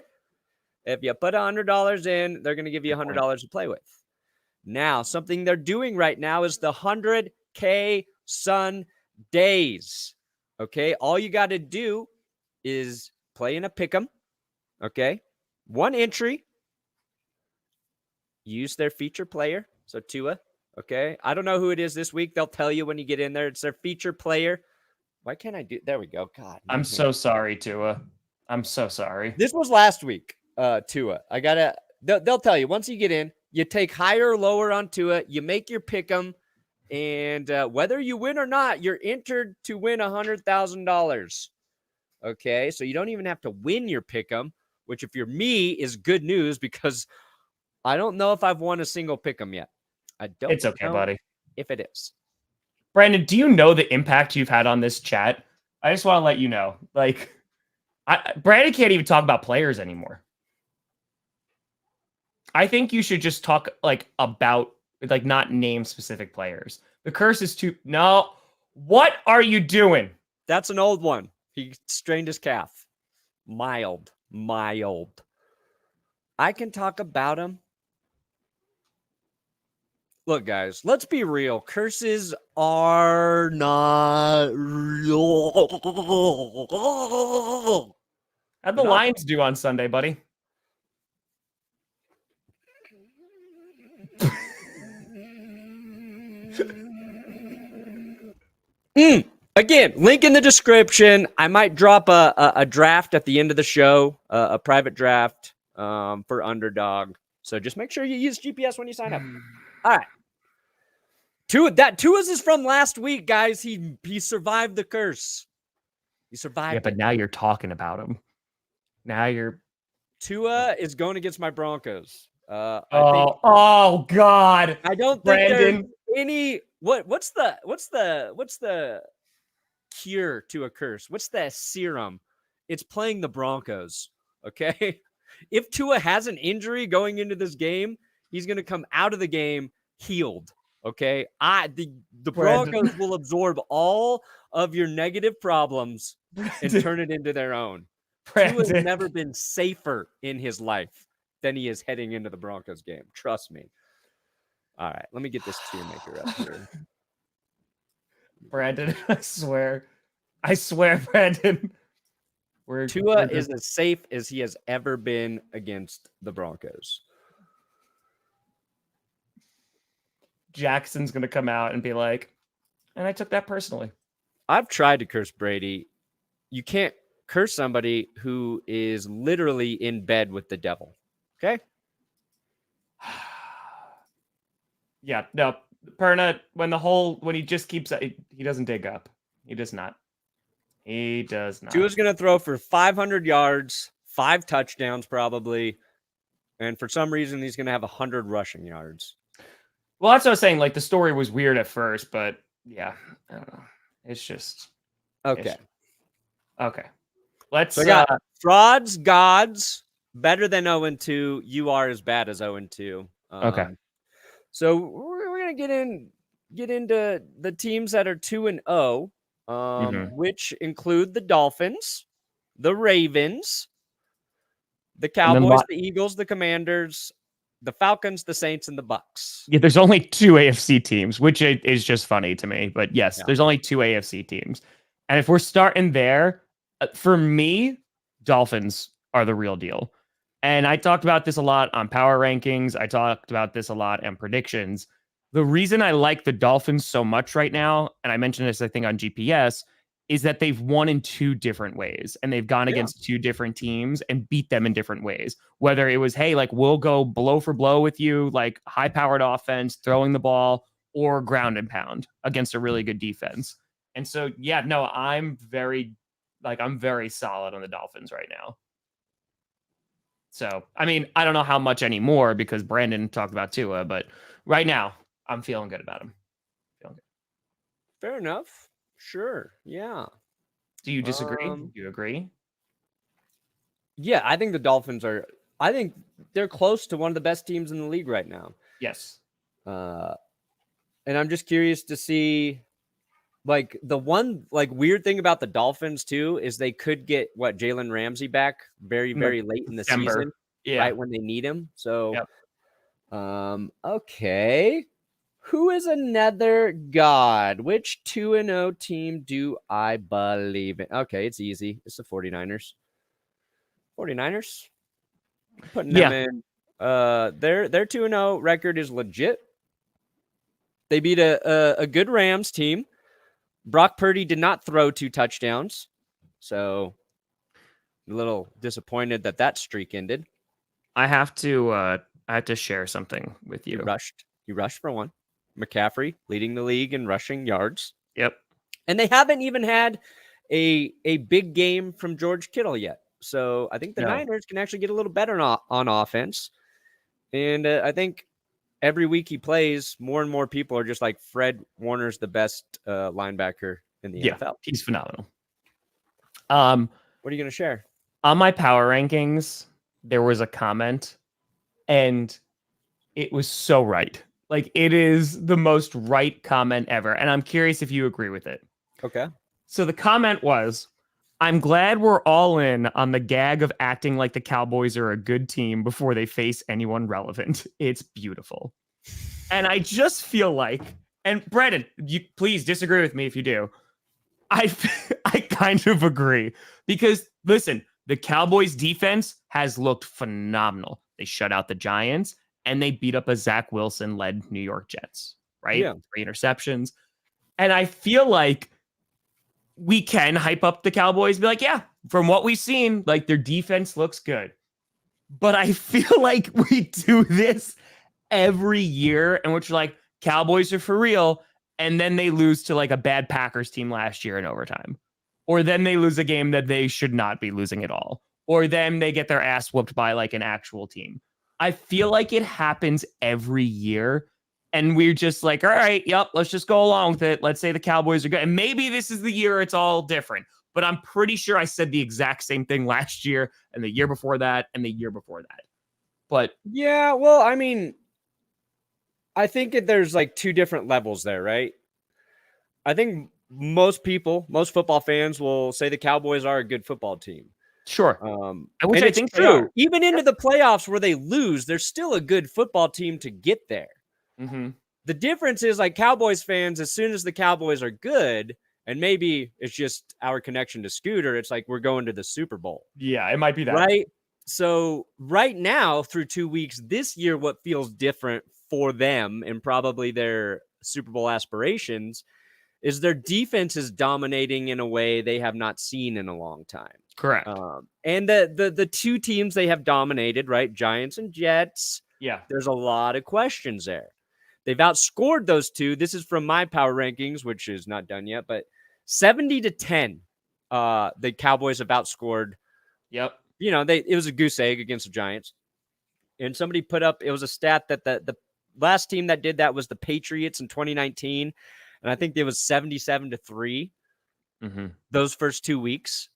S2: If you put $100 in, they're going to give you $100 to play with. Now, something they're doing right now is the 100K Sundays. Okay, all you got to do is play in a pick'em. Okay, one entry. Use their feature player. So Tua. Okay, I don't know who it is this week. They'll tell you when you get in there. It's their feature player. Why can't I do? There we go. God,
S1: I'm so sorry, Tua. I'm so sorry.
S2: This was last week. Tua. They'll tell you once you get in, you take higher or lower on Tua, you make your pick 'em, and whether you win or not, you're entered to win $100,000. Okay, so you don't even have to win your pick 'em, which if you're me is good news because I don't know if I've won a single pick 'em yet. I don't.
S1: It's okay, buddy.
S2: If it is,
S1: Brandon, do you know the impact you've had on this chat? I just want to let you know, like, Brandon can't even talk about players anymore. I think you should just talk like about like not name specific players. The curse is too. No, what are you doing?
S2: That's an old one. He strained his calf. Mild. I can talk about him. Look, guys, let's be real. Curses are not real.
S1: How'd the Lions do on Sunday, buddy?
S2: Again, link in the description. I might drop a draft at the end of the show, a private draft for Underdog. So just make sure you use GPS when you sign up. All right. Tua's is from last week, guys. He survived the curse. He survived.
S1: Yeah, but now you're talking about him. Now you're.
S2: Tua is going against my Broncos.
S1: I think. Oh God!
S2: I don't think there's any. What's the cure to a curse? What's the serum? It's playing the Broncos. Okay. If Tua has an injury going into this game, he's going to come out of the game healed. Okay. The Broncos will absorb all of your negative problems and turn it into their own. Tua has never been safer in his life than he is heading into the Broncos game. Trust me. All right. Let me get this tier maker up here.
S1: Brandon, I swear, Brandon.
S2: Tua is as safe as he has ever been against the Broncos.
S1: Jackson's going to come out and be like, and I took that personally.
S2: I've tried to curse Brady. You can't curse somebody who is literally in bed with the devil. Okay?
S1: Yeah, no. Perna, when he just keeps, he doesn't dig up. He does not. He does not.
S2: Tua's going to throw for 500 yards, 5 touchdowns probably, and for some reason he's going to have 100 rushing yards.
S1: Well, that's what I was saying. Like, the story was weird at first, but yeah, I don't know. It's just
S2: okay.
S1: Okay, let's.
S2: So I got frauds, gods, better than 0-2. You are as bad as 0-2.
S1: Okay.
S2: So we're gonna get into the teams that are 2-0. Which include the Dolphins, the Ravens, the Cowboys, the Eagles, the Commanders, the Falcons, the Saints, and the Bucks.
S1: Yeah, there's only 2 AFC teams, which is just funny to me. But yes, there's only 2 AFC teams. And if we're starting there, for me, Dolphins are the real deal. And I talked about this a lot on Power Rankings. I talked about this a lot on predictions. The reason I like the Dolphins so much right now, and I mentioned this, I think, on GPS, is that they've won in 2 different ways, and they've gone against 2 different teams and beat them in different ways. Whether it was, hey, like, we'll go blow for blow with you, like high-powered offense, throwing the ball, or ground and pound against a really good defense. And so, yeah, no, I'm very solid on the Dolphins right now. So, I mean, I don't know how much anymore because Brandon talked about Tua, but right now, I'm feeling good about him.
S2: Fair enough. Sure. Yeah.
S1: Do you disagree? Do you agree?
S2: Yeah, I think the Dolphins I think they're close to one of the best teams in the league right now.
S1: Yes.
S2: And I'm just curious to see, like, the one weird thing about the Dolphins too is they could get Jalen Ramsey back very, very late in the season, right when they need him. So, okay. Who is another god? Which 2-0 team do I believe in? Okay, it's easy. It's the 49ers. 49ers. Putting them in. Their 2-0 record is legit. They beat a good Rams team. Brock Purdy did not throw 2 touchdowns. So a little disappointed that streak ended.
S1: I have to share something with you.
S2: You rushed for one. McCaffrey leading the league in rushing yards.
S1: Yep.
S2: And they haven't even had a big game from George Kittle yet. So I think the Niners can actually get a little better on offense. And I think every week he plays, more and more people are just like, Fred Warner's the best linebacker in the NFL.
S1: He's phenomenal.
S2: What are you going to share?
S1: On my power rankings, there was a comment, and it was so right. Like, it is the most right comment ever. And I'm curious if you agree with it.
S2: Okay.
S1: So the comment was, I'm glad we're all in on the gag of acting like the Cowboys are a good team before they face anyone relevant. It's beautiful. And I just feel like, and Brandon, you please disagree with me if you do. I kind of agree because listen, the Cowboys defense has looked phenomenal. They shut out the Giants and they beat up a Zach Wilson led New York Jets, right?
S2: Yeah.
S1: 3 interceptions. And I feel like we can hype up the Cowboys, be like, yeah, from what we've seen, like their defense looks good. But I feel like we do this every year, and which like Cowboys are for real, and then they lose to like a bad Packers team last year in overtime, or then they lose a game that they should not be losing at all, or then they get their ass whooped by like an actual team. I feel like it happens every year, and we're just like, all right, yep, let's just go along with it. Let's say the Cowboys are good, and maybe this is the year it's all different. But I'm pretty sure I said the exact same thing last year and the year before that and the year before that. But
S2: yeah, well, I mean, I think there's like two different levels there, right? I think most football fans will say the Cowboys are a good football team.
S1: sure. Which
S2: And
S1: I
S2: it's
S1: think
S2: true. Even into the playoffs where they lose, they're still a good football team to get there.
S1: Mm-hmm.
S2: The difference is like Cowboys fans, as soon as the Cowboys are good, and maybe it's just our connection to Scooter, it's like we're going to the Super Bowl.
S1: Yeah, it might be that.
S2: Right? So right now, through 2 weeks this year, what feels different for them and probably their Super Bowl aspirations is their defense is dominating in a way they have not seen in a long time.
S1: Correct.
S2: And the two teams they have dominated, right? Giants and Jets.
S1: Yeah.
S2: There's a lot of questions there. They've outscored those two. This is from my power rankings, which is not done yet, but 70-10. The Cowboys have outscored.
S1: Yep.
S2: You know, it was a goose egg against the Giants. And somebody put up, it was a stat that the last team that did that was the Patriots in 2019. And I think it was 77-3 those first 2 weeks.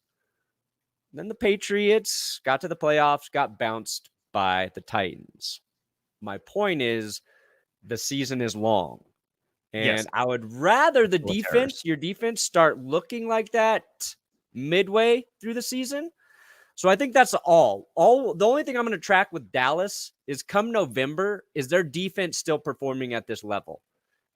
S2: Then the Patriots got to the playoffs, got bounced by the Titans. My point is the season is long. And
S1: Yes.
S2: I would rather your defense start looking like that midway through the season. So I think that's all. The only thing I'm going to track with Dallas is come November, is their defense still performing at this level?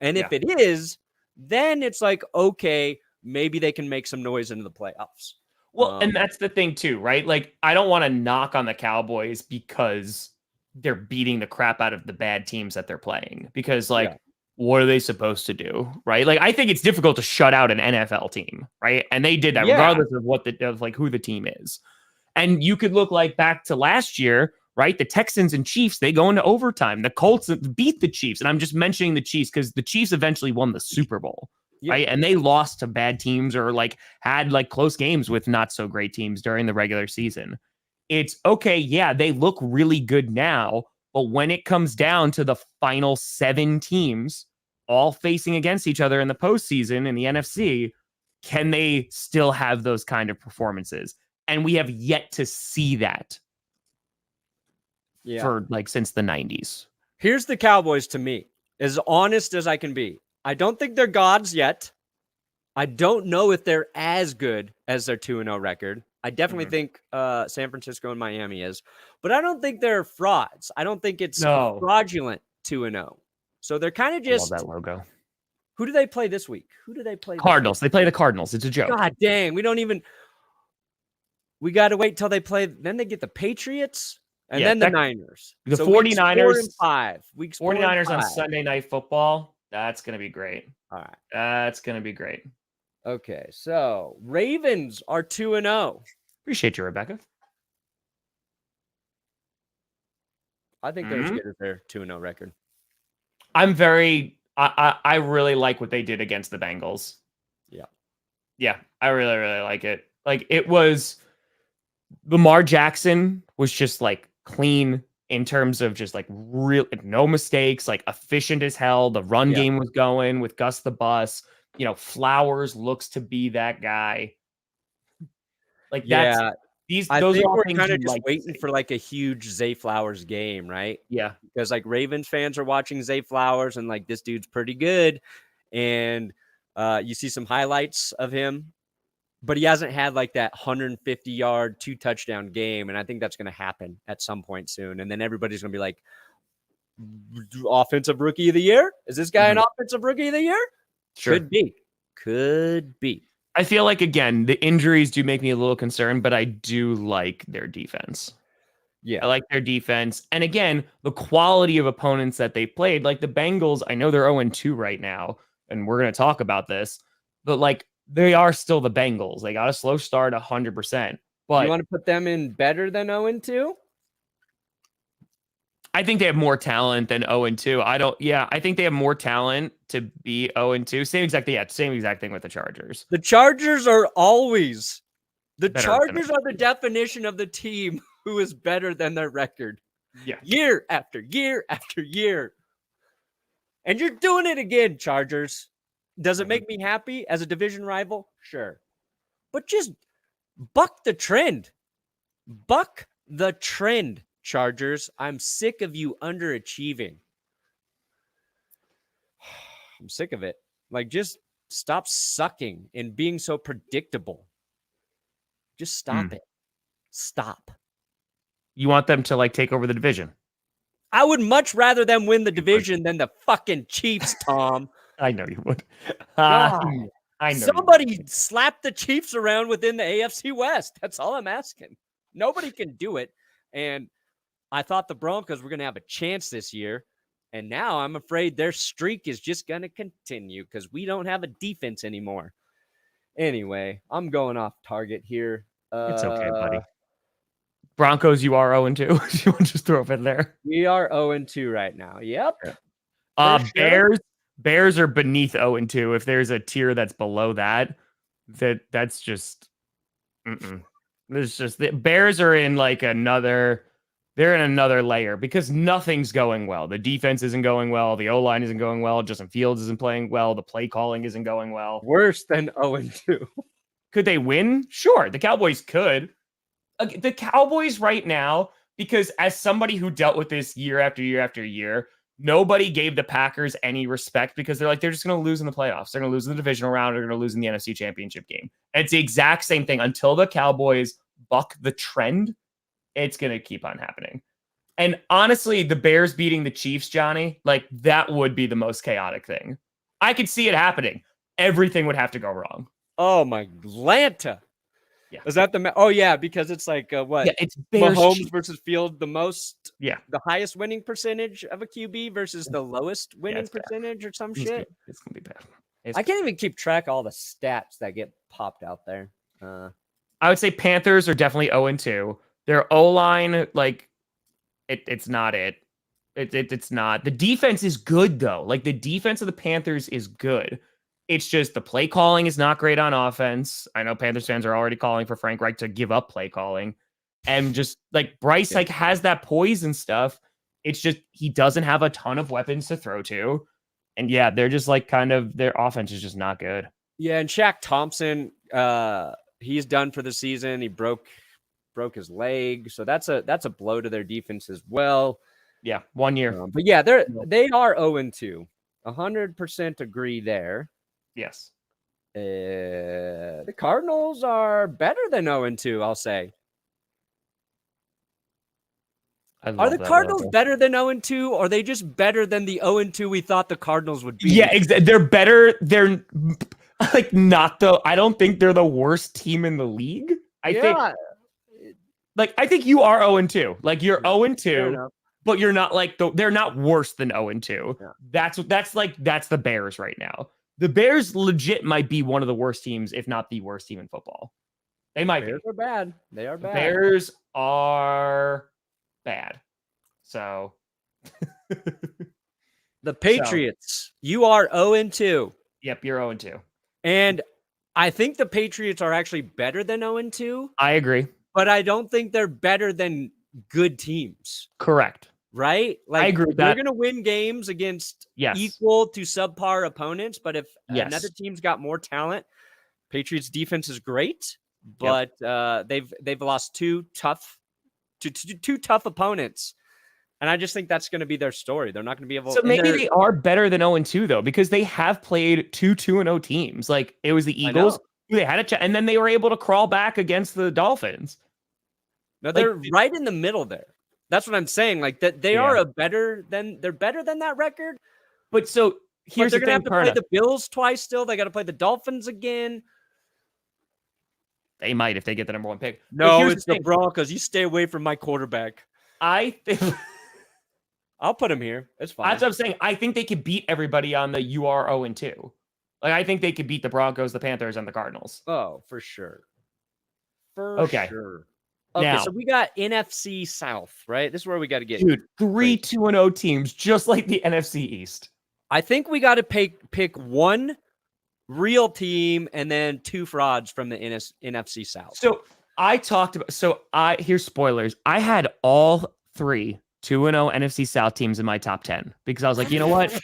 S2: And if it is, then it's like, okay, maybe they can make some noise into the playoffs.
S1: Well, and that's the thing too, right? Like, I don't want to knock on the Cowboys because they're beating the crap out of the bad teams that they're playing. Because, like, what are they supposed to do, right? Like, I think it's difficult to shut out an NFL team, right? And they did that regardless of who the team is. And you could look like back to last year, right? The Texans and Chiefs, they go into overtime. The Colts beat the Chiefs. And I'm just mentioning the Chiefs because the Chiefs eventually won the Super Bowl. Right. And they lost to bad teams or like had like close games with not so great teams during the regular season. It's okay. Yeah, they look really good now. But when it comes down to the final 7 teams all facing against each other in the postseason in the NFC, can they still have those kind of performances? And we have yet to see that for like since the 90s.
S2: Here's the Cowboys to me, as honest as I can be. I don't think they're gods yet. I don't know if they're as good as their 2-0 record. I definitely think San Francisco and Miami is, but I don't think they're frauds. I don't think it's fraudulent 2-0. So they're kind of just.
S1: I love that logo.
S2: Who do they play this week?
S1: Cardinals. They play the Cardinals. It's a joke.
S2: God dang. We got to wait till they play. Then they get the Patriots. And then the Niners.
S1: The
S2: so
S1: 49ers.
S2: Weeks
S1: 49ers on Sunday Night Football. That's going to be great.
S2: All right.
S1: That's going to be great.
S2: Okay. So Ravens are 2-0.
S1: Appreciate you, Rebecca.
S2: I think they're as good as their 2-0 record.
S1: I really like what they did against the Bengals.
S2: Yeah.
S1: Yeah. I really, really like it. Like, it was Lamar Jackson was just like clean in terms of just like real, no mistakes, like efficient as hell. The run game was going with Gus the Bus. You know, Flowers looks to be that guy. Like that's those are all things
S2: kind of just waiting for like a huge Zay Flowers game, right?
S1: Yeah,
S2: because like Ravens fans are watching Zay Flowers and like this dude's pretty good, and you see some highlights of him. But he hasn't had like that 150-yard, 2-touchdown game. And I think that's going to happen at some point soon. And then everybody's going to be like, offensive rookie of the year? Is this guy an offensive rookie of the year?
S1: Sure.
S2: Could be.
S1: I feel like, again, the injuries do make me a little concerned, but I do like their defense.
S2: Yeah.
S1: I like their defense. And again, the quality of opponents that they played, like the Bengals, I know they're 0-2 right now. And we're going to talk about this. But like, they are still the Bengals. They got a slow start 100%. But
S2: you want to put them in better than 0-2?
S1: I think they have more talent than 0-2. I think they have more talent to be 0-2. Same exact thing with the Chargers.
S2: The Chargers are always the
S1: Better
S2: Chargers are the definition of the team who is better than their record.
S1: Yeah.
S2: Year after year after year. And you're doing it again, Chargers. Does it make me happy as a division rival? Sure. But just buck the trend. Buck the trend, Chargers. I'm sick of you underachieving. I'm sick of it. Like, just stop sucking and being so predictable. Just stop it. Stop.
S1: You want them to like take over the division?
S2: I would much rather them win the division than the fucking Chiefs, Tom.
S1: I know you would.
S2: God.
S1: I know.
S2: Somebody slap the Chiefs around within the AFC West. That's all I'm asking. Nobody can do it. And I thought the Broncos were going to have a chance this year. And now I'm afraid their streak is just going to continue because we don't have a defense anymore. Anyway, I'm going off target here.
S1: It's okay, buddy. Broncos, you are 0-2. You want to just throw it in there?
S2: We are 0-2 right now. Yep.
S1: Bears are beneath 0-2. If there's a tier that's below that's just There's just the Bears are in like another layer because nothing's going well. The defense isn't going well. The O-line isn't going well. Justin Fields isn't playing well. The play calling isn't going well.
S2: Worse than 0-2.
S1: Could they win? Sure. The Cowboys could. The Cowboys right now, because as somebody who dealt with this year after year after year, nobody gave the Packers any respect because they're just going to lose in the playoffs. They're going to lose in the divisional round. They're going to lose in the NFC Championship game. And it's the exact same thing. Until the Cowboys buck the trend, it's going to keep on happening. And honestly, the Bears beating the Chiefs, Johnny, like that would be the most chaotic thing. I could see it happening. Everything would have to go wrong.
S2: Oh, my Atlanta. Yeah. Is that oh, yeah, because it's like what?
S1: Yeah, it's Bears
S2: Mahomes versus Field, the highest winning percentage of a QB versus the lowest winning percentage or some shit.
S1: It's going to be bad.
S2: I can't even keep track of all the stats that get popped out there.
S1: I would say Panthers are definitely 0-2. Their O-line, like, it's not it. It's not. The defense is good, though. Like, the defense of the Panthers is good. It's just the play calling is not great on offense. I know Panthers fans are already calling for Frank Reich to give up play calling. And just, like, Bryce, like, has that poise and stuff. It's just he doesn't have a ton of weapons to throw to. And, yeah, they're just, like, kind of – their offense is just not good.
S2: Yeah, and Shaq Thompson, he's done for the season. He broke his leg. So that's a blow to their defense as well.
S1: Yeah, 1 year.
S2: But yeah, they are 0-2. 100% agree there.
S1: Yes.
S2: The Cardinals are better than 0-2, I'll say. Are the Cardinals better than 0-2, or are they just better than the 0-2 we thought the Cardinals would be?
S1: Yeah, they're better. They're like not I don't think they're the worst team in the league. I think you are 0-2. Like you're 0-2, but you're not like they're not worse than 0-2. Yeah. That's the Bears right now. The Bears legit might be one of the worst teams, if not the worst team in football. They might be.
S2: Bears are bad. They are bad.
S1: Bears are bad. So
S2: the Patriots, you are 0-2.
S1: Yep, you're 0-2.
S2: And I think the Patriots are actually better than 0-2.
S1: I agree.
S2: But I don't think they're better than good teams.
S1: Correct.
S2: Right? Like,
S1: I agree with that.
S2: They're going to win games against equal to subpar opponents. But if another team's got more talent, Patriots defense is great. But they've lost two tough opponents. And I just think that's going to be their story. They're not going to be able to.
S1: So maybe they are better than 0-2, though, because they have played 2-2-0 teams. Like it was the Eagles. They had a chance, and then they were able to crawl back against the Dolphins.
S2: No, they're right in the middle there. That's what I'm saying. Like that, they are better than that record.
S1: But so here's
S2: they're going to have to play the Bills twice. Still, they got to play the Dolphins again.
S1: They might if they get the number one pick.
S2: No, it's the Broncos. You stay away from my quarterback.
S1: I think
S2: I'll put him here. It's fine.
S1: That's what I'm saying. I think they could beat everybody on the UR 0-2. Like I think they could beat the Broncos, the Panthers, and the Cardinals.
S2: Oh, for sure. For sure. Okay,
S1: Now,
S2: so we got NFC South, right? This is where we got to get.
S1: dude, 3
S2: crazy.
S1: 2-0 teams, just like the NFC East.
S2: I think we got to pick one real team and then 2 frauds from the NFC South.
S1: So here's spoilers. I had all 3 2-0 NFC South teams in my top 10 because I was like, you know what?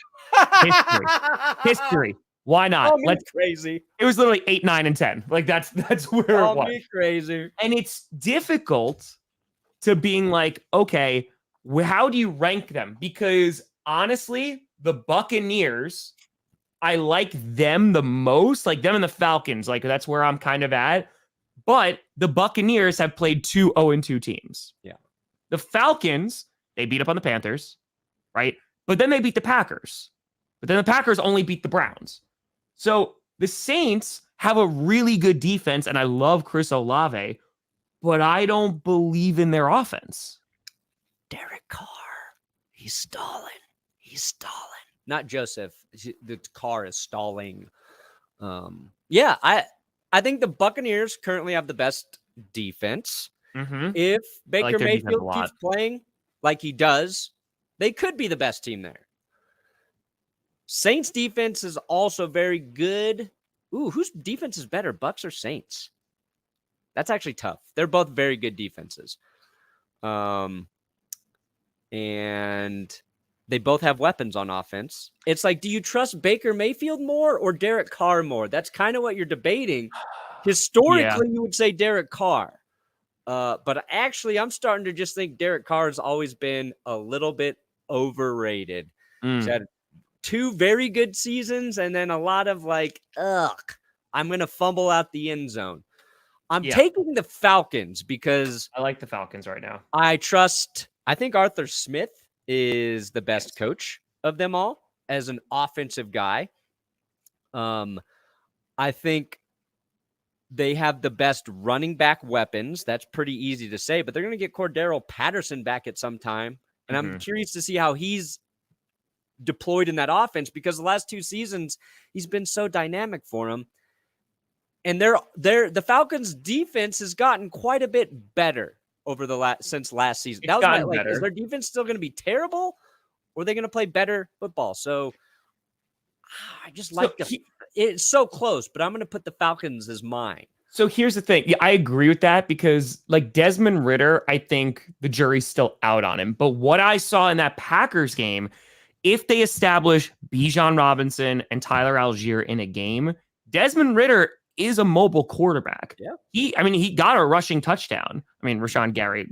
S1: History. Why not?
S2: Let's crazy.
S1: It was literally 8, 9, and 10. Like that's where it was.
S2: Me crazy.
S1: And it's difficult to being like, okay, how do you rank them? Because honestly, the Buccaneers, I like them the most, like them and the Falcons. Like that's where I'm kind of at. But the Buccaneers have played 2 0-2 teams.
S2: Yeah.
S1: The Falcons, they beat up on the Panthers, right? But then they beat the Packers. But then the Packers only beat the Browns. So the Saints have a really good defense, and I love Chris Olave, but I don't believe in their offense.
S2: Derek Carr, he's stalling. Not Joseph. The car is stalling. Yeah, I think the Buccaneers currently have the best defense.
S1: Mm-hmm.
S2: If Baker Mayfield keeps playing like he does, they could be the best team there. Saints defense is also very good. Ooh, whose defense is better, Bucs or Saints? That's actually tough. They're both very good defenses. And they both have weapons on offense. It's like, do you trust Baker Mayfield more or Derek Carr more? That's kind of what you're debating. Historically, you would say Derek Carr. But actually, I'm starting to just think Derek Carr has always been a little bit overrated. He's had 2 very good seasons and then a lot of like, I'm going to fumble out the end zone. I'm taking the Falcons because
S1: I like the Falcons right now.
S2: I think Arthur Smith is the best coach of them all as an offensive guy. I think they have the best running back weapons. That's pretty easy to say, but they're going to get Cordero Patterson back at some time. And I'm curious to see how he's deployed in that offense because the last 2 seasons, he's been so dynamic for him. And the Falcons defense has gotten quite a bit better over since last season. That was is their defense still going to be terrible or are they going to play better football? So I just it's so close, but I'm going to put the Falcons as mine.
S1: So here's the thing. Yeah, I agree with that because like Desmond Ridder, I think the jury's still out on him. But what I saw in that Packers game, if they establish Bijan Robinson and Tyler Algier in a game, Desmond Ridder is a mobile quarterback.
S2: Yeah.
S1: He got a rushing touchdown. I mean, Rashawn Gary,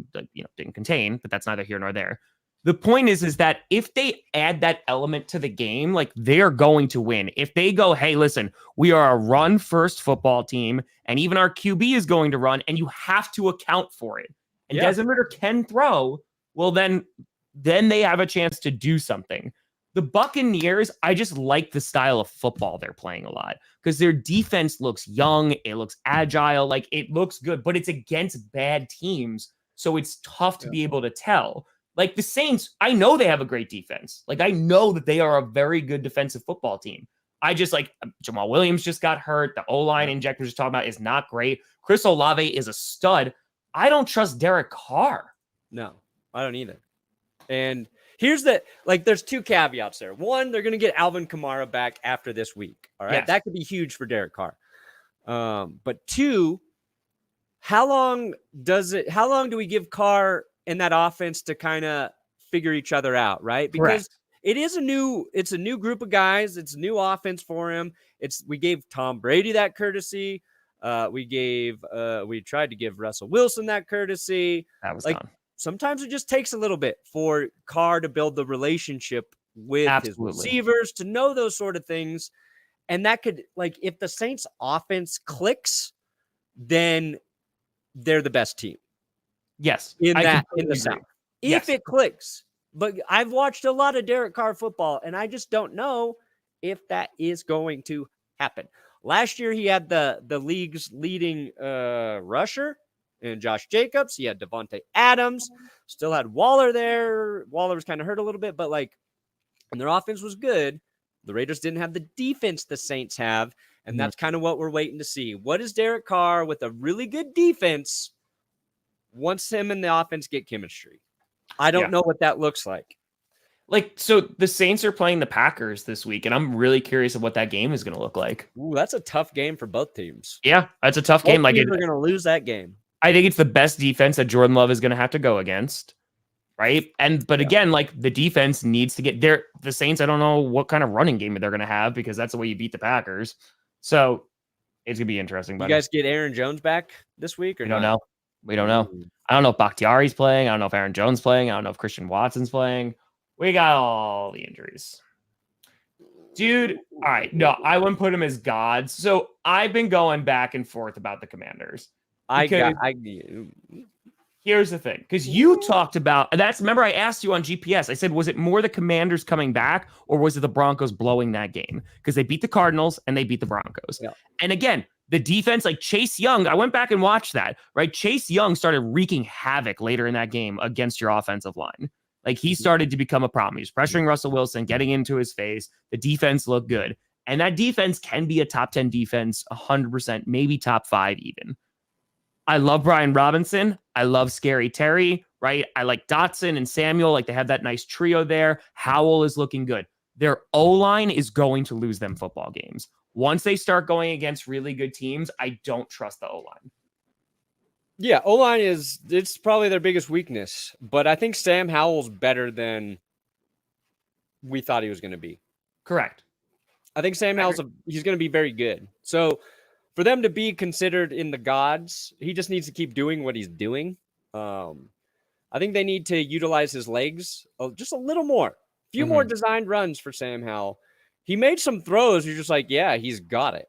S1: didn't contain, but that's neither here nor there. The point is that if they add that element to the game, like they are going to win. If they go, hey, listen, we are a run-first football team, and even our QB is going to run, and you have to account for it. And Desmond Ridder can throw. Well, then they have a chance to do something. The Buccaneers, I just like the style of football they're playing a lot because their defense looks young, it looks agile, like it looks good, but it's against bad teams, so it's tough to be able to tell. Like the Saints, I know they have a great defense. Like I know that they are a very good defensive football team. I just like Jamal Williams just got hurt. The O-line injector just talking about is not great. Chris Olave is a stud. I don't trust Derek Carr.
S2: No, I don't either. And here's there's 2 caveats there. One, they're going to get Alvin Kamara back after this week. All right. Yes. That could be huge for Derek Carr. But 2, how long do we give Carr in that offense to kind of figure each other out? Right. Because it's a new group of guys. It's a new offense for him. We gave Tom Brady that courtesy. We tried to give Russell Wilson that courtesy.
S1: That was done.
S2: Sometimes it just takes a little bit for Carr to build the relationship with his receivers, to know those sort of things. And that could, if the Saints offense clicks, then they're the best team.
S1: Yes.
S2: In the South. If it clicks. But I've watched a lot of Derek Carr football, and I just don't know if that is going to happen. Last year, he had the league's leading rusher and Josh Jacobs. He had Devontae Adams, still had Waller there. Waller was kind of hurt a little bit, but and their offense was good. The Raiders didn't have the defense the Saints have, and that's kind of what we're waiting to see. What is Derek Carr with a really good defense? once him and the offense get chemistry. I don't know what that looks like.
S1: Like, so the Saints are playing the Packers this week, and I'm really curious of what that game is going to look like.
S2: Ooh, that's a tough game for both teams.
S1: Yeah, that's a tough game.
S2: Both teams are going to lose that game.
S1: I think it's the best defense that Jordan Love is going to have to go against, right? But again, like the defense needs to get there. The Saints, I don't know what kind of running game they're going to have because that's the way you beat the Packers. So it's going to be interesting.
S2: You guys get Aaron Jones back this week or
S1: we don't know. We don't know. I don't know if Bakhtiari's playing. I don't know if Aaron Jones playing. I don't know if Christian Watson's playing. We got all the injuries. Dude, all right. No, I wouldn't put him as gods. So I've been going back and forth about the Commanders. Here's the thing. Because you talked about, remember I asked you on GPS, I said, was it more the Commanders coming back or was it the Broncos blowing that game? Because they beat the Cardinals and they beat the Broncos. Yeah. And again, the defense, like Chase Young, I went back and watched that, right? Chase Young started wreaking havoc later in that game against your offensive line. Like he started to become a problem. He was pressuring Russell Wilson, getting into his face. The defense looked good. And that defense can be a top 10 defense, 100%, maybe top 5 even. I love Brian Robinson. I love Scary Terry, right? I like Dotson and Samuel. Like they have that nice trio there. Howell is looking good. Their O-line is going to lose them football games. Once they start going against really good teams, I don't trust the O-line.
S2: Yeah, O-line it's probably their biggest weakness, but I think Sam Howell's better than we thought he was going to be.
S1: Correct.
S2: I think Sam Howell's he's going to be very good. So for them to be considered in the gods, he just needs to keep doing what he's doing. I think they need to utilize his legs just a little more. A few more designed runs for Sam Howell. He made some throws. You're just like, yeah, he's got it.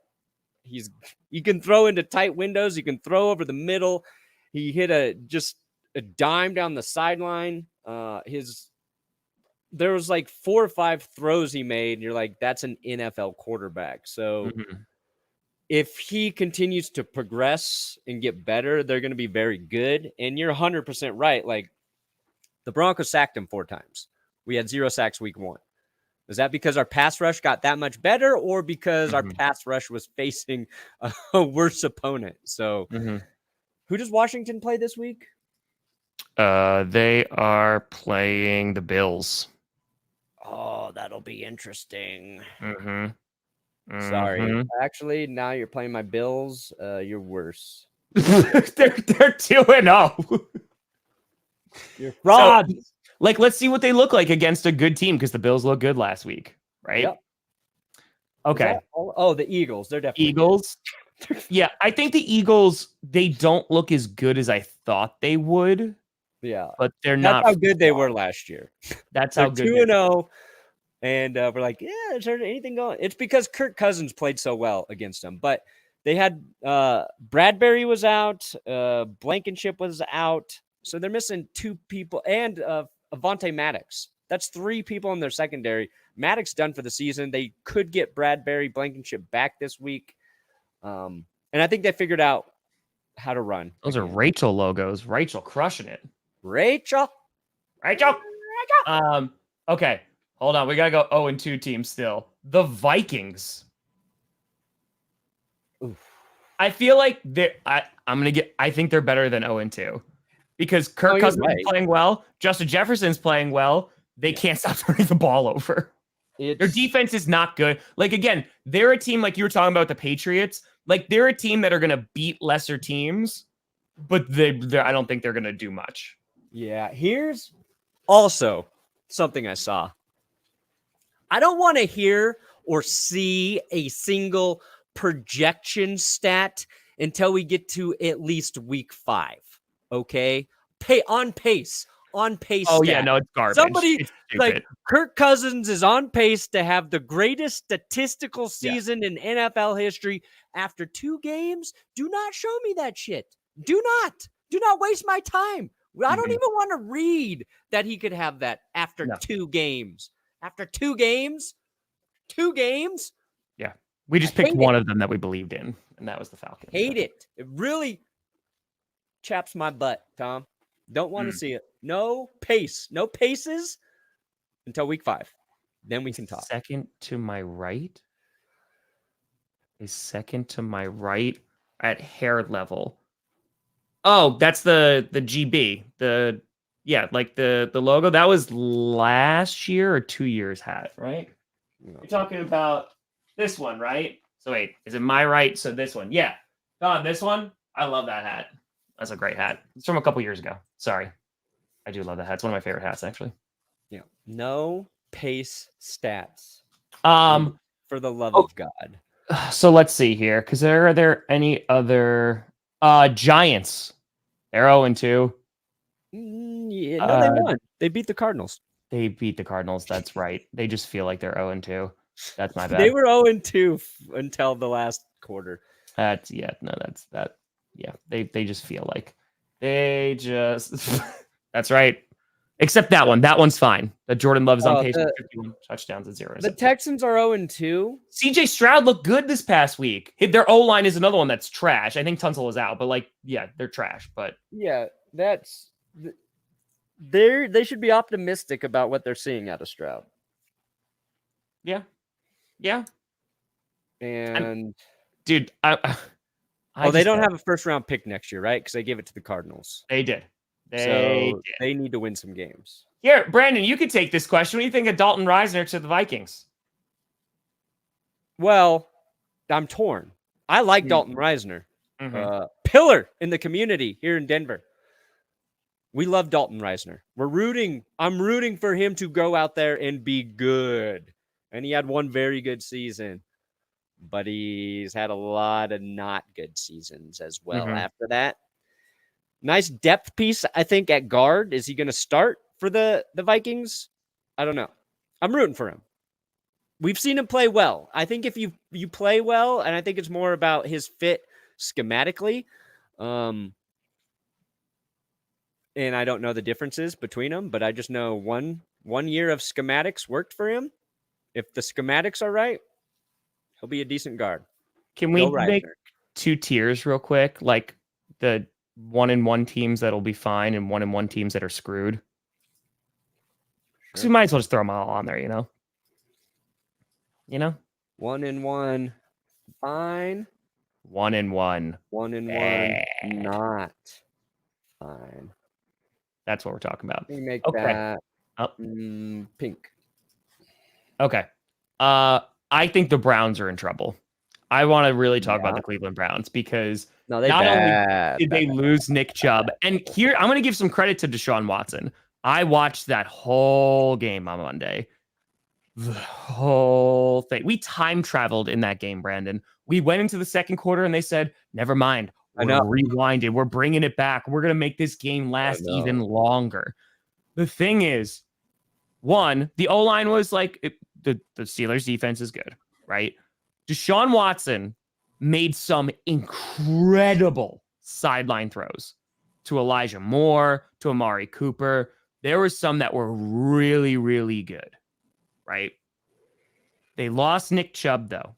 S2: He can throw into tight windows. He can throw over the middle. He hit a dime down the sideline. There was like 4 or 5 throws he made, and you're like, that's an NFL quarterback. So if he continues to progress and get better, they're going to be very good. And you're 100% right. Like the Broncos sacked him 4 times. We had 0 sacks week 1. Is that because our pass rush got that much better or because our pass rush was facing a worse opponent? So who does Washington play this week?
S1: They are playing the Bills.
S2: Oh, that'll be interesting. Sorry. Actually, now you're playing my Bills. You're worse.
S1: they're 2-0.
S2: You're fraud.
S1: So, like, let's see what they look like against a good team because the Bills look good last week, right?
S2: Yep.
S1: Okay.
S2: The Eagles. They're definitely
S1: Eagles. Yeah, I think the Eagles, they don't look as good as I thought they would.
S2: Yeah.
S1: But they're not.
S2: That's how good they were last year.
S1: That's how good
S2: 2-0. And we're like, yeah, is there anything going? It's because Kirk Cousins played so well against them. But they had Bradbury was out. Blankenship was out. So they're missing 2 people. And Avonte Maddox. That's 3 people in their secondary. Maddox done for the season. They could get Bradbury, Blankenship back this week. And I think they figured out how to run.
S1: Those are Rachel logos. Rachel crushing it.
S2: Rachel.
S1: Okay. Hold on. We got to go 0-2 team still. The Vikings. Oof. I feel like I think they're better than 0-2. Because Kirk Cousins is playing well. Justin Jefferson's playing well. They can't stop turning the ball over. Their defense is not good. Like, again, they're a team like you were talking about the Patriots. Like, they're a team that are going to beat lesser teams, but I don't think they're going to do much.
S2: Yeah, here's also something I saw. I don't want to hear or see a single projection stat until we get to at least week 5. Okay? On pace. Oh,
S1: stat. Yeah, no, it's garbage.
S2: Somebody like Kirk Cousins is on pace to have the greatest statistical season in NFL history after 2 games. Do not show me that shit. Do not waste my time. I don't even want to read that he could have that after 2 games. After 2 games? 2 games?
S1: Yeah. We just picked one of them that we believed in, and that was the Falcons.
S2: Hate it. It really chaps my butt, Tom. Don't want to see it. No pace. No paces until week 5. Then we can talk.
S1: Second to my right at hair level. Oh, that's the GB. Like the logo. That was last year or 2 years hat, right?
S2: No.
S1: You're talking about this one, right? So wait, is it my right? So this one. Yeah. God, this one. I love that hat. That's a great hat. It's from a couple years ago. Sorry. I do love that hat. It's one of my favorite hats, actually.
S2: Yeah. No pace stats.
S1: Um,
S2: for the love of God.
S1: So let's see here, because are there any other Giants? They're 0-2.
S2: Yeah, no, they won. They beat the Cardinals.
S1: They beat the Cardinals. That's right. They just feel like they're 0-2. That's my bad.
S2: They were 0-2 until the last quarter.
S1: They just feel like they just that's right. Except that one. That one's fine. That Jordan Love is on pace for 51 touchdowns and 0.
S2: The Texans are 0-2.
S1: CJ Stroud looked good this past week. Their O-line is another one that's trash. I think Tunsil is out, but they're trash. But
S2: yeah, they should be optimistic about what they're seeing out of Stroud.
S1: Yeah.
S2: And
S1: dude,
S2: they don't have a first round pick next year, right? Because they gave it to the Cardinals.
S1: They did.
S2: They need to win some games.
S1: Here, Brandon, you could take this question. What do you think of Dalton Risner to the Vikings?
S2: Well, I'm torn. I like Dalton Risner. Pillar in the community here in Denver. We love Dalton Risner. I'm rooting for him to go out there and be good. And he had one very good season. But he's had a lot of not good seasons as well after that. Nice depth piece, I think, at guard. Is he going to start for the Vikings? I don't know. I'm rooting for him. We've seen him play well. I think if you play well, and I think it's more about his fit schematically, and I don't know the differences between them, but I just know one year of schematics worked for him. If the schematics are right, he'll be a decent guard.
S1: Can we make 2 tiers real quick? Like the 1-1 teams that'll be fine and 1-1 teams that are screwed. Because we might as well just throw them all on there, you know?
S2: 1-1, fine.
S1: 1-1.
S2: 1-1, not fine.
S1: That's what we're talking about.
S2: We make that pink.
S1: Okay. I think the Browns are in trouble. I want to really talk about the Cleveland Browns because not only did they lose Nick Chubb, and here I'm going to give some credit to Deshaun Watson. I watched that whole game on Monday. The whole thing. We time traveled in that game, Brandon. We went into the second quarter and they said, never mind. We're rewinded. We're bringing it back. We're going to make this game last even longer. The thing is, one, the O-line was the Steelers defense is good, right? Deshaun Watson made some incredible sideline throws to Elijah Moore, to Amari Cooper. There were some that were really, really good, right? They lost Nick Chubb, though.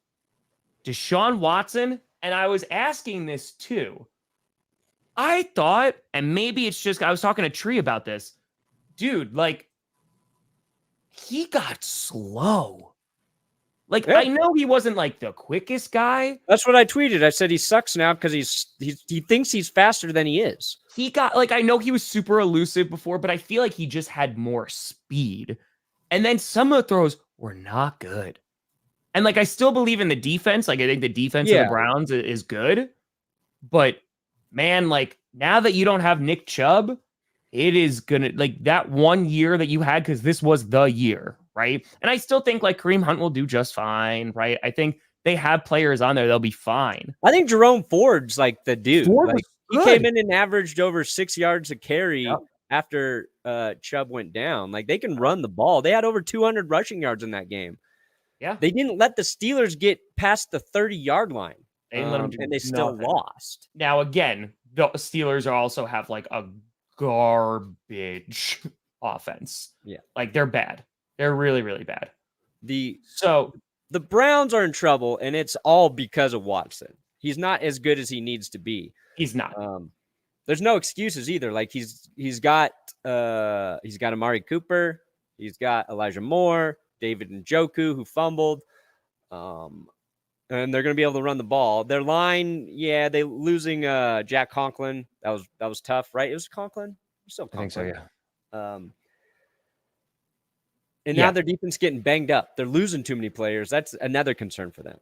S1: Deshaun Watson, and I was asking this too. I thought, and maybe it's just, I was talking to Tree about this. Dude, he got slow. I know he wasn't the quickest guy.
S2: That's what I tweeted. I said he sucks now because he thinks he's faster than he is.
S1: He got I know he was super elusive before, but I feel like he just had more speed. And then some of the throws were not good. And I still believe in the defense. I think the defense of the Browns is good. But man, now that you don't have Nick Chubb, it is gonna that 1 year that you had, because this was the year, right? And I still think Kareem Hunt will do just fine, right? I think they have players on there, they'll be fine.
S2: I think Jerome Ford's the dude. He came in and averaged over 6 yards a carry after Chubb went down. They can run the ball. They had over 200 rushing yards in that game.
S1: Yeah.
S2: They didn't let the Steelers get past the 30-yard line.
S1: They didn't let them do
S2: and they still lost.
S1: Now, again, the Steelers also have a garbage offense.
S2: Yeah.
S1: They're bad. They're really, really bad.
S2: The Browns are in trouble, and it's all because of Watson. He's not as good as he needs to be.
S1: He's not.
S2: There's no excuses either. He's got Amari Cooper, he's got Elijah Moore, David Njoku, who fumbled. And and they're going to be able to run the ball. Their line, yeah, they losing Jack Conklin. That was tough, right? It was Conklin. Still Conklin.
S1: I think so, yeah.
S2: And now their defense getting banged up. They're losing too many players. That's another concern for them.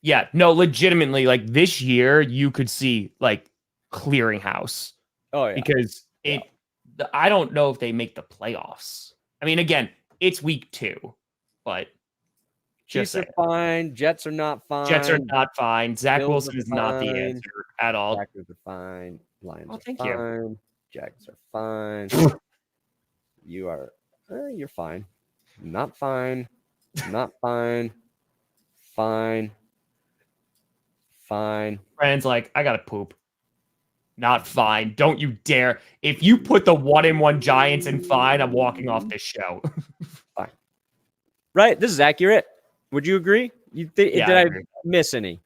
S1: Yeah, no, legitimately, like this year, you could see like clearinghouse.
S2: Oh yeah,
S1: because I don't know if they make the playoffs. I mean, again, it's week 2, but
S2: Chiefs are fine. Jets are not fine.
S1: Jets are not fine. Zach
S2: Bills
S1: Wilson is not the answer at all.
S2: Packers are fine. Lions are
S1: thank
S2: fine.
S1: you.
S2: Jags are fine. You're fine. Not fine. Not fine. Fine. Fine.
S1: Brandon's like, I gotta poop. Not fine. Don't you dare. If you put the 1-1 Giants in fine, I'm walking off this show.
S2: Fine. Right. This is accurate. Would you agree? Did I miss any?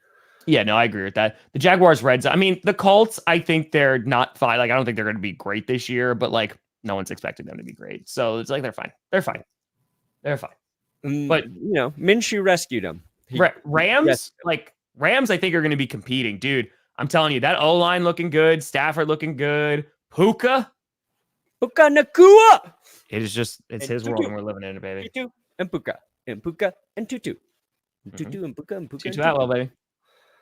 S1: Yeah, no, I agree with that. The Jaguars, Reds. I mean, the Colts, I think they're not fine. Like, I don't think they're going to be great this year, but like, no one's expecting them to be great. So it's like, they're fine. They're fine. They're fine. But,
S2: Minshew rescued them.
S1: Rams, I think are going to be competing. Dude, I'm telling you, that O-line looking good. Stafford looking good. Puka Nakua. It's his
S2: Tutu.
S1: world and we're living in it, baby.
S2: Tutu and Puka. And Puka and Tutu. Tutu and Puka and Puka.
S1: Tutu Atwell, baby.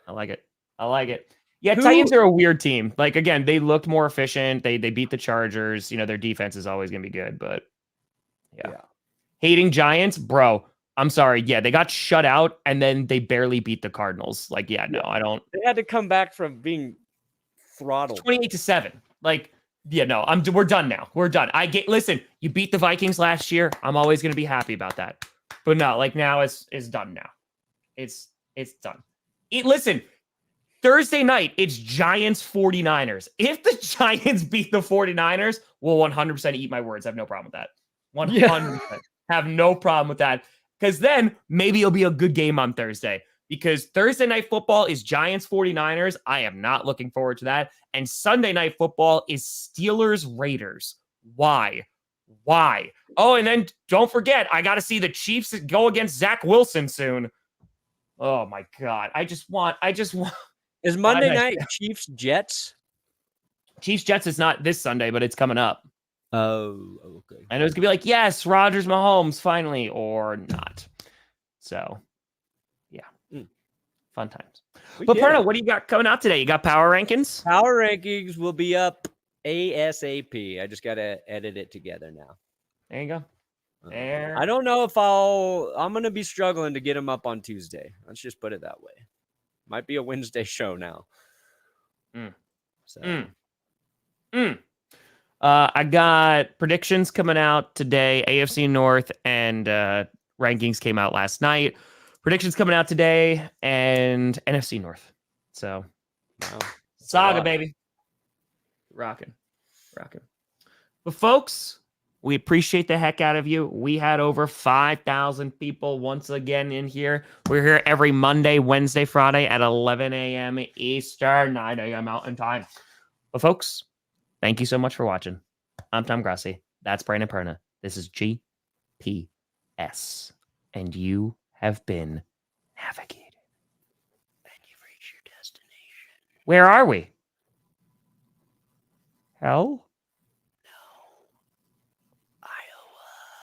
S1: I like it. Yeah, Titans are a weird team. Like, again, they looked more efficient. They beat the Chargers. Their defense is always going to be good, but yeah. Hating Giants, bro. I'm sorry. Yeah, they got shut out, and then they barely beat the Cardinals. Like, I don't.
S2: They had to come back from being throttled.
S1: 28-7. Like, no, we're done now. We're done. Listen, you beat the Vikings last year. I'm always going to be happy about that. But no, like now it's done now. It's done. Listen, Thursday night, it's Giants 49ers. If the Giants beat the 49ers, we'll 100% eat my words. I have no problem with that. 100%. Have no problem with that. Because then maybe it'll be a good game on Thursday. Because Thursday night football is Giants 49ers. I am not looking forward to that. And Sunday night football is Steelers Raiders. Why? Oh, and then don't forget, I got to see the Chiefs go against Zach Wilson soon. Oh my God. I just want.
S2: Is Monday night Chiefs Jets?
S1: Chiefs Jets is not this Sunday, but it's coming up.
S2: Oh, okay.
S1: And it was gonna be like, yes, Rodgers, Mahomes, finally, or not. So, yeah, fun times. But Perna, what do you got coming out today? You got power rankings?
S2: Power rankings will be up ASAP. I just gotta edit it together now.
S1: There you go.
S2: I don't know if I'm gonna be struggling to get them up on Tuesday. Let's just put it that way. Might be a Wednesday show now.
S1: I got predictions coming out today. AFC North and rankings came out last night. Predictions coming out today and NFC North. So, Saga, baby. Rocking. But folks, we appreciate the heck out of you. We had over 5,000 people once again in here. We're here every Monday, Wednesday, Friday at 11 a.m. Eastern, 9 a.m. Mountain Time. But folks, thank you so much for watching. I'm Tom Grossi. That's Brandon Perna. This is GPS. And you have been navigated. And you've reached your destination. Where are we? Hell?